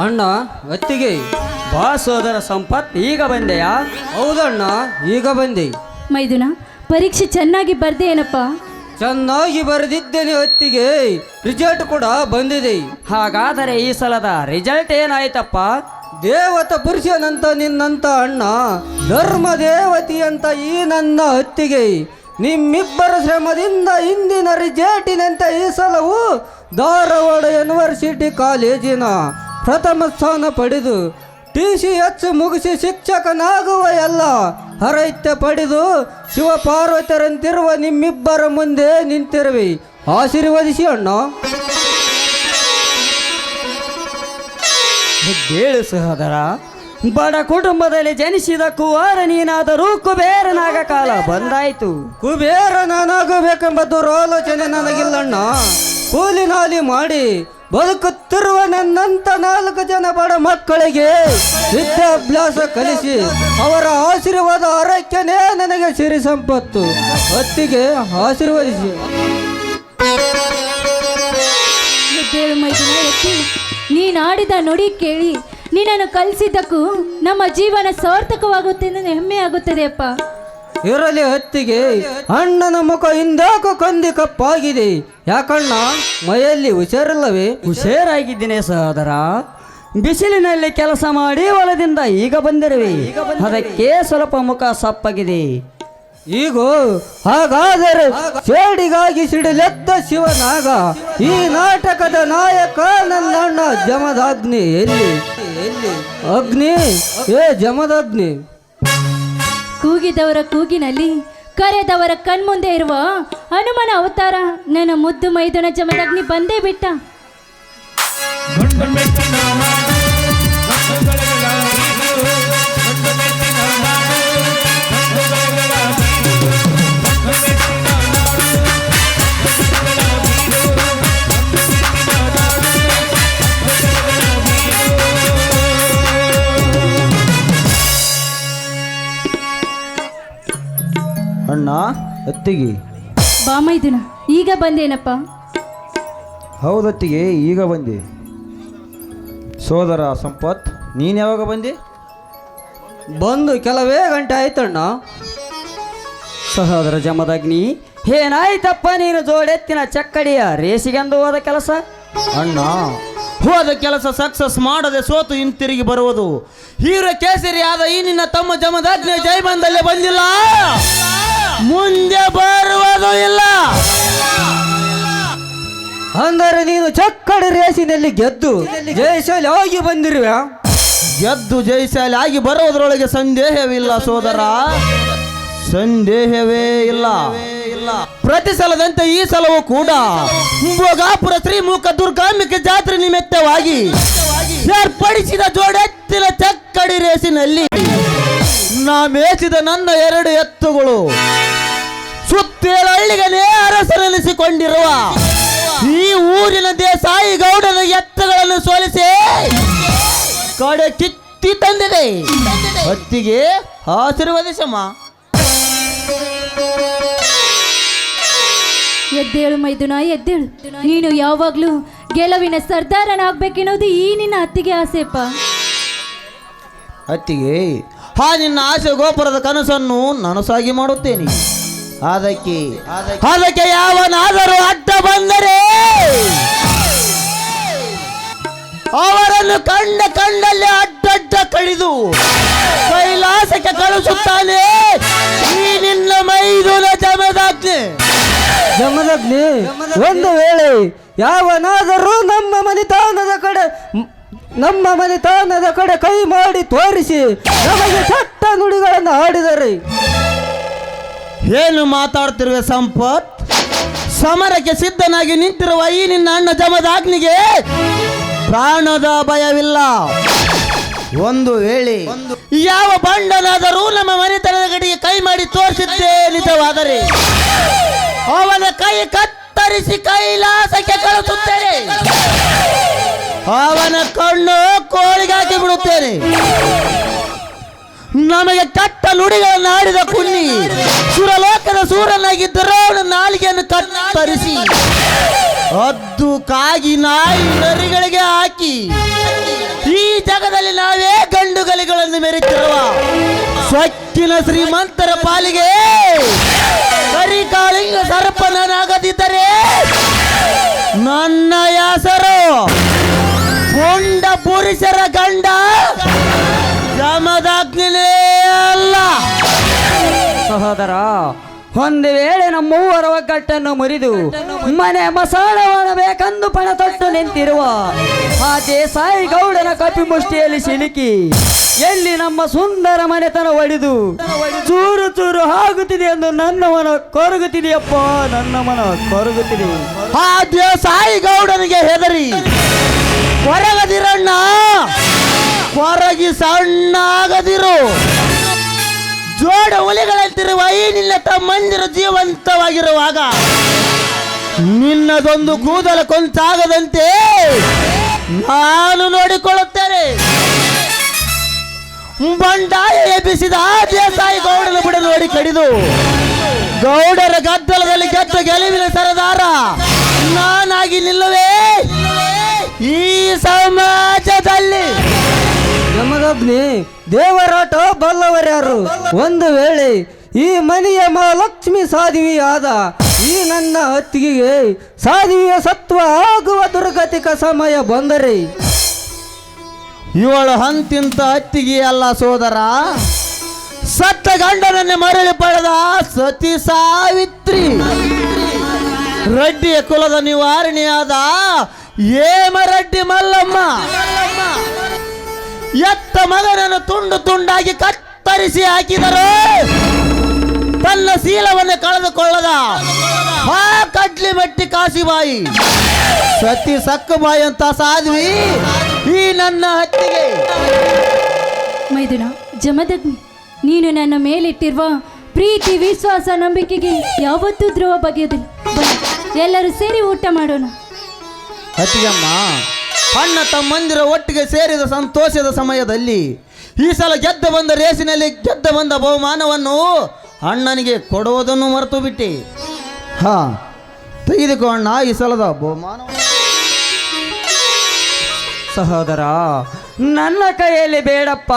ಅಣ್ಣ ಅತ್ತಿಗೆ, ಬಾ ಸೋದರ ಸಂಪತ್, ಈಗ ಬಂದೆಯಾ? ಹೌದಣ್ಣ, ಈಗ ಬಂದೆ. ಮೈದುನ, ಪರೀಕ್ಷೆ ಚೆನ್ನಾಗಿ ಬರ್ದೆ ಏನಪ್ಪ? ಚೆನ್ನಾಗಿ ಬರೆದಿದ್ದೇನೆ ಅತ್ತಿಗೆ, ರಿಸಲ್ಟ್ ಕೂಡ ಬಂದಿದೆ. ಹಾಗಾದರೆ ಈ ಸಲದ ರಿಸಲ್ಟ್ ಏನಾಯ್ತಪ್ಪ? ದೇವತ ಪುರುಷನಂತ ನಿನ್ನಂತ ಅಣ್ಣ, ಧರ್ಮ ದೇವತಿ ಅಂತ ಈ ನನ್ನ ಅತ್ತಿಗೆ, ನಿಮ್ಮಿಬ್ಬರ ಶ್ರಮದಿಂದ ಇಂದಿನ ರಿಸಲ್ಟಿನಂತೆ ಈ ಸಲವು ಧಾರವಾಡ ಯೂನಿವರ್ಸಿಟಿ ಕಾಲೇಜಿನ ಪ್ರಥಮ ಸ್ಥಾನ ಪಡೆದು TCH ಮುಗಿಸಿ ಶಿಕ್ಷಕನಾಗುವ ಎಲ್ಲ ಹರೈತ್ಯ ಪಡೆದು ಶಿವಪಾರ್ವತರಂತಿರುವ ನಿಮ್ಮಿಬ್ಬರ ಮುಂದೆ ನಿಂತಿರುವೆ. ಆಶೀರ್ವದಿಸಿ ಅಣ್ಣ. ಹೇಳು ಸಹೋದರ, ಬಡ ಕುಟುಂಬದಲ್ಲಿ ಜನಿಸಿದ ಕುವಾರ ನೀನಾದರೂ ಕುಬೇರನಾಗ ಕಾಲ ಬಂದಾಯ್ತು. ಕುಬೇರನಾಗಬೇಕೆಂಬ ದುರಾಲೋಚನೆ ನನಗಿಲ್ಲಣ್ಣ. ಕೂಲಿ ನಾಲಿ ಮಾಡಿ ಬದುಕುತ್ತಿರುವ ನನ್ನಂತ 4 ಜನ ಬಡ ಮಕ್ಕಳಿಗೆ ವಿದ್ಯಾಭ್ಯಾಸ ಕಲಿಸಿ ಅವರ ಆಶೀರ್ವಾದ ಆರೈಕೆನೇ ನನಗೆ ಸಿರಿ ಸಂಪತ್ತು. ಹೊತ್ತಿಗೆ ಆಶೀರ್ವದಿಸಿ. ನೀನಾಡಿದ ನುಡಿ ಕೇಳಿ ನೀನನ್ನು ಕಲಿಸಿದ್ದಕ್ಕೂ ನಮ್ಮ ಜೀವನ ಸಾರ್ಥಕವಾಗುತ್ತೆ ಎಂದು ಹೆಮ್ಮೆ ಆಗುತ್ತದೆ ಅಪ್ಪ. ಇರಲಿ ಹೊತ್ತಿಗೆ, ಅಣ್ಣನ ಮುಖ ಹಿಂದಾಕು ಕಂದಿ ಕಪ್ಪಾಗಿದೆ. ಯಾಕಣ್ಣ, ಮೈಯಲ್ಲಿ ಹುಷಾರಿಲ್ಲವೇ? ಹುಷಾರಾಗಿದ್ದೀನಿ ಸಹೋದರ. ಬಿಸಿಲಿನಲ್ಲಿ ಕೆಲಸ ಮಾಡಿ ಹೊಲದಿಂದ ಈಗ ಬಂದಿರುವೆ, ಅದಕ್ಕೆ ಸ್ವಲ್ಪ ಮುಖ ಸಪ್ಪಾಗಿದೆ. ಈಗ ಹಾಗಾದರೆ ಸೇಡಿಗಾಗಿ ಸಿಡಿಲೆದ್ದ ಶಿವನಾಗ ಈ ನಾಟಕದ ನಾಯಕ ನನ್ನ ಅಣ್ಣ ಜಮದಗ್ನಿ ಎಲ್ಲಿ? ಅಗ್ನಿ, ಜಮದಗ್ನಿ. ಕೂಗಿದವರ ಕೂಗಿನಲ್ಲಿ ಕರೆದವರ ಕಣ್ಮುಂದೆ ಇರುವ ಹನುಮನ ಅವತಾರ ನನ್ನ ಮುದ್ದು ಮೈದುನ ಜಮದಗ್ನಿ ಬಂದೇ ಬಿಟ್ಟ. ಅಣ್ಣ ಅತ್ತಿಗೆ, ಬಾ ಮೈದುನ, ಈಗ ಬಂದೇನಪ್ಪ? ಹೌದತ್ತಿಗೆ, ಈಗ ಬಂದೆ. ಸೋದರ ಸಂಪತ್, ನೀನು ಯಾವಾಗ ಬಂದೆ? ಬಂದು ಕೆಲವೇ ಗಂಟೆ ಆಯ್ತಣ್ಣ. ಸಹೋದರ ಜಮದಗ್ನಿ, ಏನಾಯ್ತಪ್ಪ ನೀನು ಜೋಡೆತ್ತಿನ ಚಕ್ಕಡಿಯ ರೇಸಿಗೆಂದು ಹೋದ ಕೆಲಸ? ಅಣ್ಣ, ಹೋದ ಕೆಲಸ ಸಕ್ಸಸ್ ಮಾಡದೆ ಸೋತು ಹಿಂತಿರುಗಿ ಬರುವುದು ಹೀರೋ ಕೇಸರಿ ಆದ ಈ ನಿನ್ನ ತಮ್ಮ ಜಮದಗ್ನಿ ಜೈಬಂದಲ್ಲೇ ಬಂದಿಲ್ಲ, ಮುಂದೆ ಬರುವುದು ಇಲ್ಲ. ಅಂದರೆ ನೀನು ಚಕ್ಕಡಿ ರೇಸಿನಲ್ಲಿ ಗೆದ್ದು ಜಯಶಾಲಿ ಆಗಿ ಬಂದಿರುವೆ. ಗೆದ್ದು ಜಯಶಾಲಿ ಆಗಿ ಬರುವುದರೊಳಗೆ ಸಂದೇಹವಿಲ್ಲ ಸೋದರ, ಸಂದೇಹವೇ ಇಲ್ಲ. ಪ್ರತಿ ಸಲದಂತೆ ಈ ಸಲವೂ ಕೂಡ ಭೋಗಾಪುರ ಶ್ರೀಮುಖ ದುರ್ಗಾಂಬಿಕೆ ಜಾತ್ರೆ ನಿಮಿತ್ತವಾಗಿ ಏರ್ಪಡಿಸಿದ ಜೋಡೆತ್ತಿನ ಚಕ್ಕಡಿ ರೇಸಿನಲ್ಲಿ ನಾ ಮೇಚಿದ ನನ್ನ 2 ಎತ್ತುಗಳು ಸುತ್ತೇಳ ಹಳ್ಳಿಗನೇ ಅರಸನೆನಿಸಿಕೊಂಡಿರುವ ಈ ಊರಿನ ದೇಸಾಯಿ ಗೌಡನ ಎತ್ತಗಳನ್ನು ಸೋಲಿಸಿ ಕಡೆ ಕಿತ್ತಿ ತಂದಿದೆ. ಹೊತ್ತಿಗೆ ಆಶೀರ್ವದಿಸಮ್ಮ. ಎದ್ದೇಳು ಮೈದುನ, ಎದ್ದೇಳು. ನೀನು ಯಾವಾಗ್ಲೂ ಗೆಲುವಿನ ಸರ್ದಾರನಾಗ್ಬೇಕೆನ್ನೋದು ಈ ನಿನ್ನ ಅತ್ತಿಗೆ ಆಸೆಪ್ಪ. ಅತ್ತಿಗೆ, ನಿನ್ನ ಆಸೆ ಗೋಪುರದ ಕನಸನ್ನು ನನಸಾಗಿ ಮಾಡುತ್ತೇನೆ. ಅದಕ್ಕೆ ಯಾವನಾದರೂ ಅಡ್ಡ ಬಂದರೆ ಅವರನ್ನು ಕಂಡಲ್ಲಿ ಅಡ್ಡಡ್ಡ ಕಡಿದು ಕೈಲಾಸಕ್ಕೆ ಕಳಿಸುತ್ತಾನೆ ಈ ನಿನ್ನ ಮೈದುನ ಜಮದಗ್ನಿ. ಒಂದು ವೇಳೆ ಯಾವನಾದರೂ ನಮ್ಮ ಮನೆತನದ ಕಡೆ ಕೈ ಮಾಡಿ ತೋರಿಸಿ ನಮಗೆ ಚಟ್ಟ ನುಡಿಗಳನ್ನು ಆಡಿದರೆ. ಏನು ಮಾತಾಡ್ತಿರುವೆ ಸಂಪತ್? ಸಮರಕ್ಕೆ ಸಿದ್ಧನಾಗಿ ನಿಂತಿರುವ ಈ ನಿನ್ನ ಅಣ್ಣ ಜಮದಾಗ್ನಿಗೆ ಪ್ರಾಣದ ಭಯವಿಲ್ಲ. ಒಂದು ವೇಳೆ ಯಾವ ಬಂಡನಾದರೂ ನಮ್ಮ ಮನೆತನದ ಕಡೆಗೆ ಕೈ ಮಾಡಿ ತೋರಿಸಿದ್ದೇ ನಿಜವಾದರೆ ಅವನ ಕೈ ಕತ್ತರಿಸಿ ಕೈಲಾಸಕ್ಕೆ ಕಳಿಸುತ್ತೇನೆ. ಅವನ ಕಣ್ಣು ಕೋಳಿಗಾಕಿ ಬಿಡುತ್ತೇನೆ. ನಮಗೆ ಕಟ್ಟ ನುಡಿಗಳನ್ನು ಆಡಿದ ಕುನ್ನಿ ಸುರಲೋಕದ ಸೂರನಾಗಿದ್ದರೂ ಅವನ ನಾಲಿಗೆಯನ್ನು ಕತ್ತರಿಸಿ ಹದ್ದು ಕಾಗಿ ನಾಯಿ ನರಿಗಳಿಗೆ ಹಾಕಿ ಈ ಜಗದಲ್ಲಿ ನಾವೇ ಗಂಡುಗಲಿಗಳನ್ನು ಮೆರೆತಿರುವ ಸ್ವಚ್ಛಿನ ಶ್ರೀಮಂತರ ಪಾಲಿಗೆ ಕರಿಕಾಳಿಂಗ ಸರ್ಪನಾಗದಿದ್ದರೆ ನನ್ನ ಹೆಸರು ಕೊಂಡ ಪುರುಷರ ಗಂಡ ಜಮದಗ್ನಿನೇ ಅಲ್ಲ. ಸಹೋದರ, ಒಂದು ವೇಳೆ ನಮ್ಮೂವರ ಒಗ್ಗಟ್ಟನ್ನು ಮುರಿದು ಮನೆ ಮಸಾಣ ಮಾಡಬೇಕೆಂದು ಪಣ ತೊಟ್ಟು ನಿಂತಿರುವ ಆ ದೇಸಾಯಿ ಗೌಡನ ಕಪಿಮುಷ್ಟಿಯಲ್ಲಿ ಸಿಲುಕಿ ಎಲ್ಲಿ ನಮ್ಮ ಸುಂದರ ಮನೆತನ ಒಡೆದು ಚೂರು ಚೂರು ಆಗುತ್ತಿದೆ ಎಂದು ನನ್ನ ಮನ ಕೊರಗುತ್ತಿದೆಯಪ್ಪ, ನನ್ನ ಮನ ಕೊರಗುತ್ತಿದೆ. ಆ ದೇಸಾಯಿ ಗೌಡನಿಗೆ ಹೆದರಿ ಕೊರಗದಿರಣ್ಣ, ಕೊರಗಿ ಸಣ್ಣ ಆಗದಿರು. ಜೋಡ ಹುಲಿಗಳಂತಿರುವ ಈ ನಿನ್ನ ತಮ್ಮಂದಿರು ಜೀವಂತವಾಗಿರುವಾಗ ನಿನ್ನದೊಂದು ಕೂದಲ ಕೊಂಚಾಗದಂತೆ ನಾನು ನೋಡಿಕೊಳ್ಳುತ್ತೇನೆ. ಬಂಡಾಯ ಎಬ್ಬಿಸಿದ ಆ ದೇಸಾಯಿ ಗೌಡನ ಬುಡ ನೋಡಿ ಕಡಿದು ಗೌಡರ ಗದ್ದಲದಲ್ಲಿ ಗೆದ್ದ ಗೆಲುವಿನ ಸರದಾರ ನಾನಾಗಿ ನಿಲ್ಲುವೆ ಈ ಸಮಾಜದಲ್ಲಿ. ಯಮದಗ್ನಿ ದೇವರಾಟ ಬಲ್ಲವರ್ಯಾರು. ಒಂದು ವೇಳೆ ಈ ಮನೆಯ ಮಹಾಲಕ್ಷ್ಮಿ ಸಾಧ್ವಿಯಾದ ಈ ನನ್ನ ಅತ್ತಿಗೆಗೆ ಸಾಧ್ವಿಯ ಸತ್ವ ಆಗುವ ದುರ್ಗತಿಕ ಸಮಯ ಬಂದರೆ ಇವಳು ಹಂತಿಂತ ಅತ್ತಿಗೆ ಅಲ್ಲ ಸೋದರ, ಸತ್ತ ಗಂಡನನ್ನೇ ಮರಳಿ ಪಡೆದ ಸತಿ ಸಾವಿತ್ರಿ. ರೆಡ್ಡಿಯ ಕುಲದ ನಿವಾರಣೆಯಾದ ಹೇಮರೆಡ್ಡಿ ಮಲ್ಲಮ್ಮ ಎತ್ತ ಮಗನನ್ನು ತುಂಡು ತುಂಡಾಗಿ ಕತ್ತರಿಸಿ ಹಾಕಿದರು. ತನ್ನ ಶೀಲವನ್ನು ಕಳೆದುಕೊಳ್ಳದ ಆ ಕಡ್ಲಿ ಮಟ್ಟಿ ಕಾಸಿಬಾಯಿ ಸತಿ ಸಕ್ಕಬಾಯಿ ಅಂತ ಸಾಧ್ವಿ ಈ ನನ್ನ ಹತ್ತಿಗೆ. ಮೈದುನ ಜಮದಗ್ನಿ, ನೀನು ನನ್ನ ಮೇಲಿಟ್ಟಿರುವ ಪ್ರೀತಿ, ವಿಶ್ವಾಸ, ನಂಬಿಕೆಗೆ ಯಾವತ್ತೂ ದ್ರೋಹ ಬಗೆಯೋದಿಲ್ಲ. ಬನ್ನಿ ಎಲ್ಲರೂ ಸೇರಿ ಊಟ ಮಾಡೋಣ. ಹತ್ತಿಗಮ್ಮ, ಅಣ್ಣ ತಮ್ಮಂದಿರ ಒಟ್ಟಿಗೆ ಸೇರಿದ ಸಂತೋಷದ ಸಮಯದಲ್ಲಿ ಈ ಸಲ ಗೆದ್ದ ಬಂದ ರೇಸಿನಲ್ಲಿ ಗೆದ್ದ ಬಂದ ಬಹುಮಾನವನ್ನು ಅಣ್ಣನಿಗೆ ಕೊಡುವುದನ್ನು ಮರೆತು ಬಿಟ್ಟೆ. ತೆಗೆದುಕೋ ಅಣ್ಣ ಈ ಸಲದ ಬಹುಮಾನ. ಸಹೋದರ, ನನ್ನ ಕೈಯಲ್ಲಿ ಬೇಡಪ್ಪ,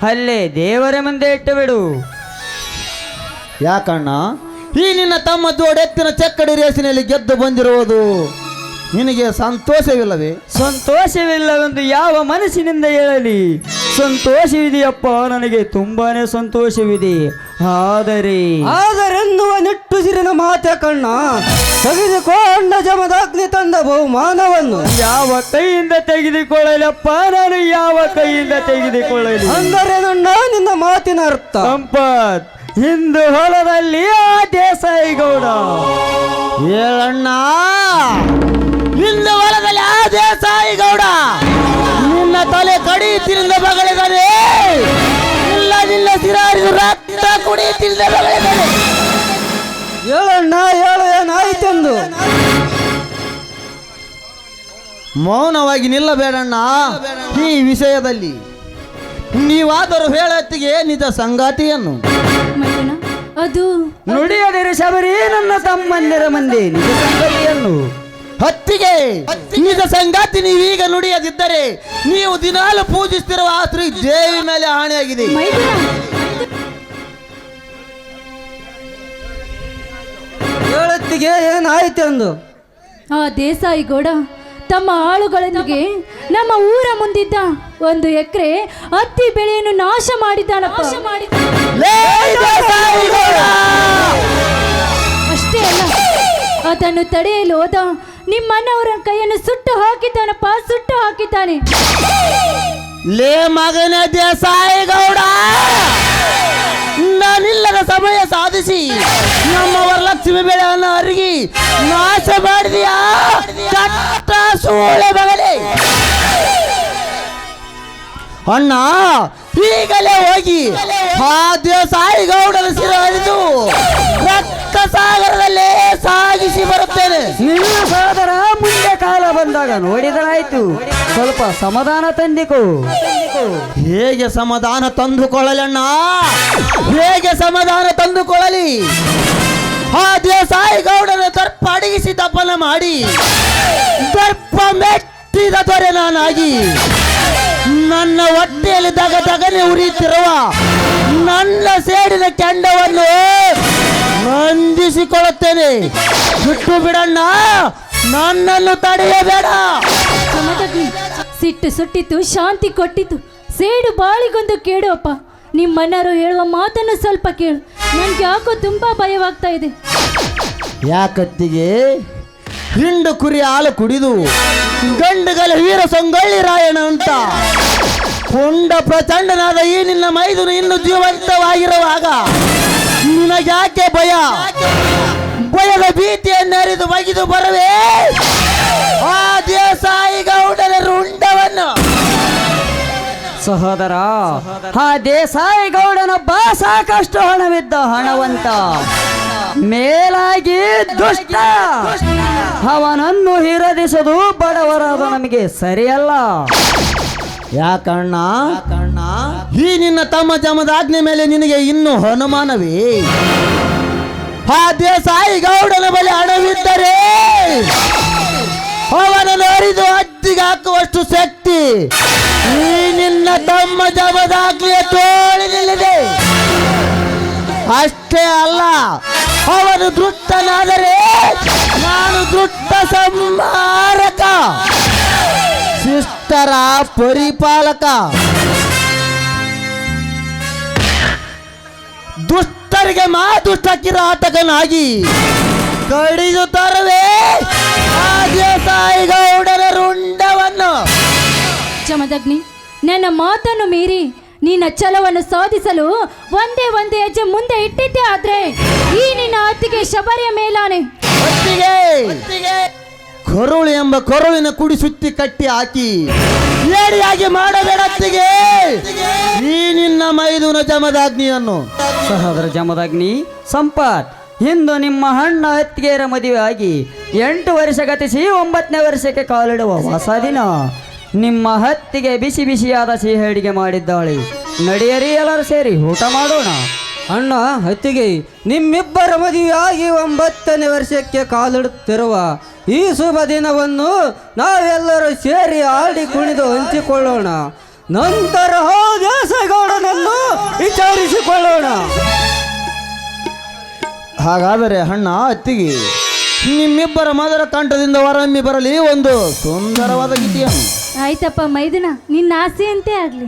ಅಲ್ಲೇ ದೇವರ ಮುಂದೆ ಇಟ್ಟು ಬಿಡು. ಯಾಕಣ್ಣ ಈ ನಿನ್ನ ತಮ್ಮ ಜೋಡೆತ್ತಿನ ಚಕ್ಕಡಿ ರೇಸಿನಲ್ಲಿ ಗೆದ್ದು ಬಂದಿರುವುದು ನಿನಗೆ ಸಂತೋಷವಿಲ್ಲವೇ? ಸಂತೋಷವಿಲ್ಲವೆಂದು ಯಾವ ಮನಸ್ಸಿನಿಂದ ಹೇಳಲಿ? ಸಂತೋಷವಿದೆಯಪ್ಪ, ನನಗೆ ತುಂಬಾನೇ ಸಂತೋಷವಿದೆ. ಆದರೆನ್ನುವ ನಿಟ್ಟುಸಿರಿನ ಮಾತೆ ಕಣ್ಣ, ತೆಗೆದುಕೊಂಡ ಜಮದಗ್ನಿ ತಂದ ಬಹುಮಾನವನ್ನು ಯಾವ ಕೈಯಿಂದ ತೆಗೆದುಕೊಳ್ಳಲಪ್ಪ, ನಾನು ಯಾವ ಕೈಯಿಂದ ತೆಗೆದುಕೊಳ್ಳಲಿ? ಅಂದರೆ ನನ್ನ ನಿನ್ನ ಮಾತಿನ ಅರ್ಥ ಸಂಪತ್ ಹಿಂದು ಹೊಲದಲ್ಲಿ ಆ ದೇಸಾಯಿ ಗೌಡ ಹೇಳಣ್ಣ, ಹಿಂದು ಹೊಲದಲ್ಲಿ ಆ ದೇಸಾಯಿ ಗೌಡ ನಿನ್ನ ತಲೆ ಕಡಿಯುತ್ತಿರಿಂದ ಬಗಳಿದಾನೆ, ಇಲ್ಲ ನಿನ್ನ ಸಿರಾರಿದು ರಕ್ತ ಕುಡಿಯುತ್ತಿರಿಂದ ಬಗಳಿದಾನೆ. ಹೇಳಣ್ಣ, ಹೇಳು ಏನಾಯ್ತೆಂದು. ಮೌನವಾಗಿ ನಿಲ್ಲಬೇಡಣ್ಣ. ಈ ವಿಷಯದಲ್ಲಿ ನೀವಾದರೂ ಹೇಳತ್ತಿಗೆ ನಿಜ ಸಂಗಾತಿಯನ್ನು. ಮೈದುನ, ಅದು ನುಡಿಯದಿರು ಶಬರಿ ನನ್ನ ತಮ್ಮಂದಿರ ಮಂದಿ ನಿಜ ಸಂಗತಿಯನ್ನು. ಹತ್ತಿಗೆ ನಿಜ ಸಂಗಾತಿ ನೀವೀಗ ನುಡಿಯದಿದ್ದರೆ ನೀವು ದಿನಾಲು ಪೂಜಿಸ್ತಿರುವ ಆ ಶ್ರೀ ದೇವಿ ಮೇಲೆ ಆಣೆಯಾಗಿದೆ. ಮೈದುನ, ಹೇಳತ್ತಿಗೆ ಏನಾಯ್ತು ಅಂದು ಆ ದೇಸಾಯಿ ಗೌಡ ತಮ್ಮ ಆಳುಗಳೊಂದಿಗೆ ನಮ್ಮ ಊರ ಮುಂದಿದ್ದ 1 ಎಕರೆ ಹತ್ತಿ ಬೆಳೆಯನ್ನು ನಾಶ ಮಾಡಿದ್ದಾನಪ್ಪ. ಅಷ್ಟೇ ಅಲ್ಲ, ಅದನ್ನು ತಡೆಯಲು ಹೋದ ನಿಮ್ಮಣ್ಣವರ ಕೈಯನ್ನು ಸುಟ್ಟು ಹಾಕಿದ್ದಾನಪ್ಪ, ಸುಟ್ಟು ಹಾಕಿದ್ದಾನೆ. ಲೇ ಮಗನ ದೇಸಾಯಿ ಗೌಡ, ನಾನಿಲ್ಲದ ಸಮಯ ಸಾಧಿಸಿ ನಮ್ಮ ವರಲಕ್ಷ್ಮಿ ಬೆಳೆಯನ್ನು ಅರಿಗಿ ನಾಶ ಮಾಡಿದೀಯಾ ಕಟ್ಟ ಸೂಳೆ ಮಗನೇ. ಅಣ್ಣ, ಈಗಲೇ ಹೋಗಿ ಆ ದೇಸಾಯಿ ಗೌಡನ ಶಿರ ಹರಿದು ರಕ್ತ ಸಾಗರದಲ್ಲೇ ಸಾಗಿಸಿ ಬರುತ್ತೇನೆ. ನಿನ್ನ ಸಹೋದರ ಮುಂದೆ ಕಾಲ ಬಂದಾಗ ನೋಡಿದರಾಯ್ತು, ಸ್ವಲ್ಪ ಸಮಾಧಾನ ತಂದಿಕೋ. ಹೇಗೆ ಸಮಾಧಾನ ತಂದುಕೊಳ್ಳಲಣ್ಣ, ಹೇಗೆ ಸಮಾಧಾನ ತಂದುಕೊಳ್ಳಲಿ? ಆ ದೇಸಾಯಿ ಗೌಡನ ದರ್ಪ ಅಡಗಿಸಿ ದಪ್ಪನ ಮಾಡಿ ದರ್ಪ ಮೆಟ್ಟಿದ ದೊರೆ ನಾನಾಗಿ ನನ್ನ ಹೊಟ್ಟೆಯಲ್ಲಿ ದಗದಗನೆ ಉರಿಯುತ್ತಿರುವ ನನ್ನ ಸೇಡಿನ ಕೆಂಡವನ್ನು ಬಂಧಿಸಿಕೊಳ್ಳುತ್ತೇನೆ. ಬಿಟ್ಟು ಬಿಡಣ್ಣ, ನನ್ನನ್ನು ತಡೆಯಬೇಡ. ಸಮದಗ್ನಿ, ಸಿಟ್ಟು ಸುಟ್ಟಿತು, ಶಾಂತಿ ಕೊಟ್ಟಿತು, ಸೇಡು ಬಾಳಿಗೊಂದು ಕೇಡು ಅಪ್ಪ. ನಿಮ್ಮಣ್ಣರು ಹೇಳುವ ಮಾತನ್ನು ಸ್ವಲ್ಪ ಕೇಳು. ನನ್ಗೆ ಯಾಕೋ ತುಂಬಾ ಭಯವಾಗ್ತಾ ಇದೆ. ಯಾಕತ್ತಿಗೆ ಹಿಂಡು ಕುರಿ ಹಾಲು ಕುಡಿದು ಗಂಡುಗಳ ವೀರ ಸೊಂಗೊಳ್ಳಿ ರಾಯಣ ಅಂತ ಕೊಂಡ ಪ್ರಚಂಡನಾದ ಈ ನಿನ್ನ ಮೈದುನು ಇನ್ನು ಜೀವಂತವಾಗಿರುವಾಗ ನಿನಗ್ಯಾಕೆ ಭಯ? ಭಯದ ಭೀತಿಯನ್ನು ಅರಿದು ಬಗೆದು ಬರವೇ ಆ ದೇಸಾಯಿ ಗೌಡನ ರುಂಡವನ್ನು. ಸಹೋದರ, ಆ ದೇಸಾಯಿ ಗೌಡನೊಬ್ಬ ಸಾಕಷ್ಟು ಹಣವಿದ್ದ ಹಣವಂತ, ಮೇಲಾಗಿ ದುಷ್ಟ. ಅವನನ್ನು ಹಿರದಿಸದು ಬಡವರಾದ ನಮಗೆ ಸರಿಯಲ್ಲ. ಯಾಕಣ್ಣ, ಈ ನಿನ್ನ ತಮ್ಮ ಜಮದ ಆಜ್ಞೆ ಮೇಲೆ ನಿನಗೆ ಇನ್ನೂ ಅನುಮಾನವೇ? ಆ ದೇಸಾಯಿ ಗೌಡನ ಬಳಿ ಹಣವಿದ್ದರೆ ಅವನನ್ನು ಅರಿದು ಹದ್ದಿಗೆ ಹಾಕುವಷ್ಟು ಶಕ್ತಿ ಈ ನಿನ್ನ ತಮ್ಮ ಜಮದ ಆಜ್ಞೆಯ ತೋಳಿನಲ್ಲಿದೆ. ಅಷ್ಟೇ ಅಲ್ಲ, ಅವನು ದೃಷ್ಟನಾದರೆ ನಾನು ದೃಷ್ಟ ಸಂಹಾರಕ, ಶಿಷ್ಟರ ಪರಿಪಾಲಕ. ದುಷ್ಟರಿಗೆ ದುಷ್ಟ ಕಿರಾಟಕನಾಗಿ ಕಡಿದು ತರವೇ ಆ ದೇಸಾಯಿ ಗೌಡನ ರುಂಡವನ್ನು. ಜಮದಗ್ನಿ, ನನ್ನ ಮಾತನ್ನು ಮೀರಿ ನಿನ್ನ ಛಲವನ್ನು ಸಾಧಿಸಲು ಒಂದೇ ಹೆಜ್ಜೆ ಮುಂದೆ ಇಟ್ಟಿದ್ದೆ ಆದ್ರೆ ಈ ನಿನ್ನ ಅತ್ತಿಗೆ ಶಬರಿಯ ಮೇಲಾನೆ. ಕರುಳು ಎಂಬ ಕರುಳಿನ ಕುಡಿ ಸುತ್ತಿ ಕಟ್ಟಿ ಹಾಕಿ ಏಡಿಯಾಗಿ ಮಾಡಬೇಡ ಅತ್ತಿಗೆ ಈ ನಿನ್ನ ಮೈದುನ ಜಮದಾಗ್ನಿಯನ್ನು. ಸಹೋದರ ಜಮದಗ್ನಿ ಸಂಪತ್, ಇಂದು ನಿಮ್ಮ ಹಣ್ಣ ಅತ್ತಿಗೆಯರ ಮದುವೆ ಆಗಿ 8 ವರ್ಷ ಗತಿಸಿ 9ನೇ ವರ್ಷಕ್ಕೆ ಕಾಲಿಡುವ ಹೊಸ ದಿನ. ನಿಮ್ಮ ಹತ್ತಿಗೆ ಬಿಸಿ ಬಿಸಿಯಾದ ಸಿಹಿ ಅಡಿಗೆ ಮಾಡಿದ್ದಾಳೆ. ನಡೆಯರಿ, ಎಲ್ಲರೂ ಸೇರಿ ಊಟ ಮಾಡೋಣ. ಅಣ್ಣ ಅತ್ತಿಗೆ, ನಿಮ್ಮಿಬ್ಬರ ಮದುವೆಯಾಗಿ 9ನೇ ವರ್ಷಕ್ಕೆ ಕಾಲಿಡುತ್ತಿರುವ ಈ ಶುಭ ದಿನವನ್ನು ನಾವೆಲ್ಲರೂ ಸೇರಿ ಆಡಿ ಕುಣಿದು ಹಂಚಿಕೊಳ್ಳೋಣ. ನಂತರ ದೇಸಗೌಡನನ್ನು ವಿಚಾರಿಸಿಕೊಳ್ಳೋಣ. ಹಾಗಾದರೆ ಅಣ್ಣ ಅತ್ತಿಗೆ, ನಿಮ್ಮಿಬ್ಬರ ಮದರ ಕಂಠದಿಂದ ಹೊರಮ್ಮಿ ಬರಲಿ ಒಂದು ಸುಂದರವಾದ ಗೀತೆಯನ್ನು. ಆಯ್ತಪ್ಪ ಮೈದುನ, ನಿನ್ನ ಆಸೆಯಂತೆ ಆಗ್ಲಿ.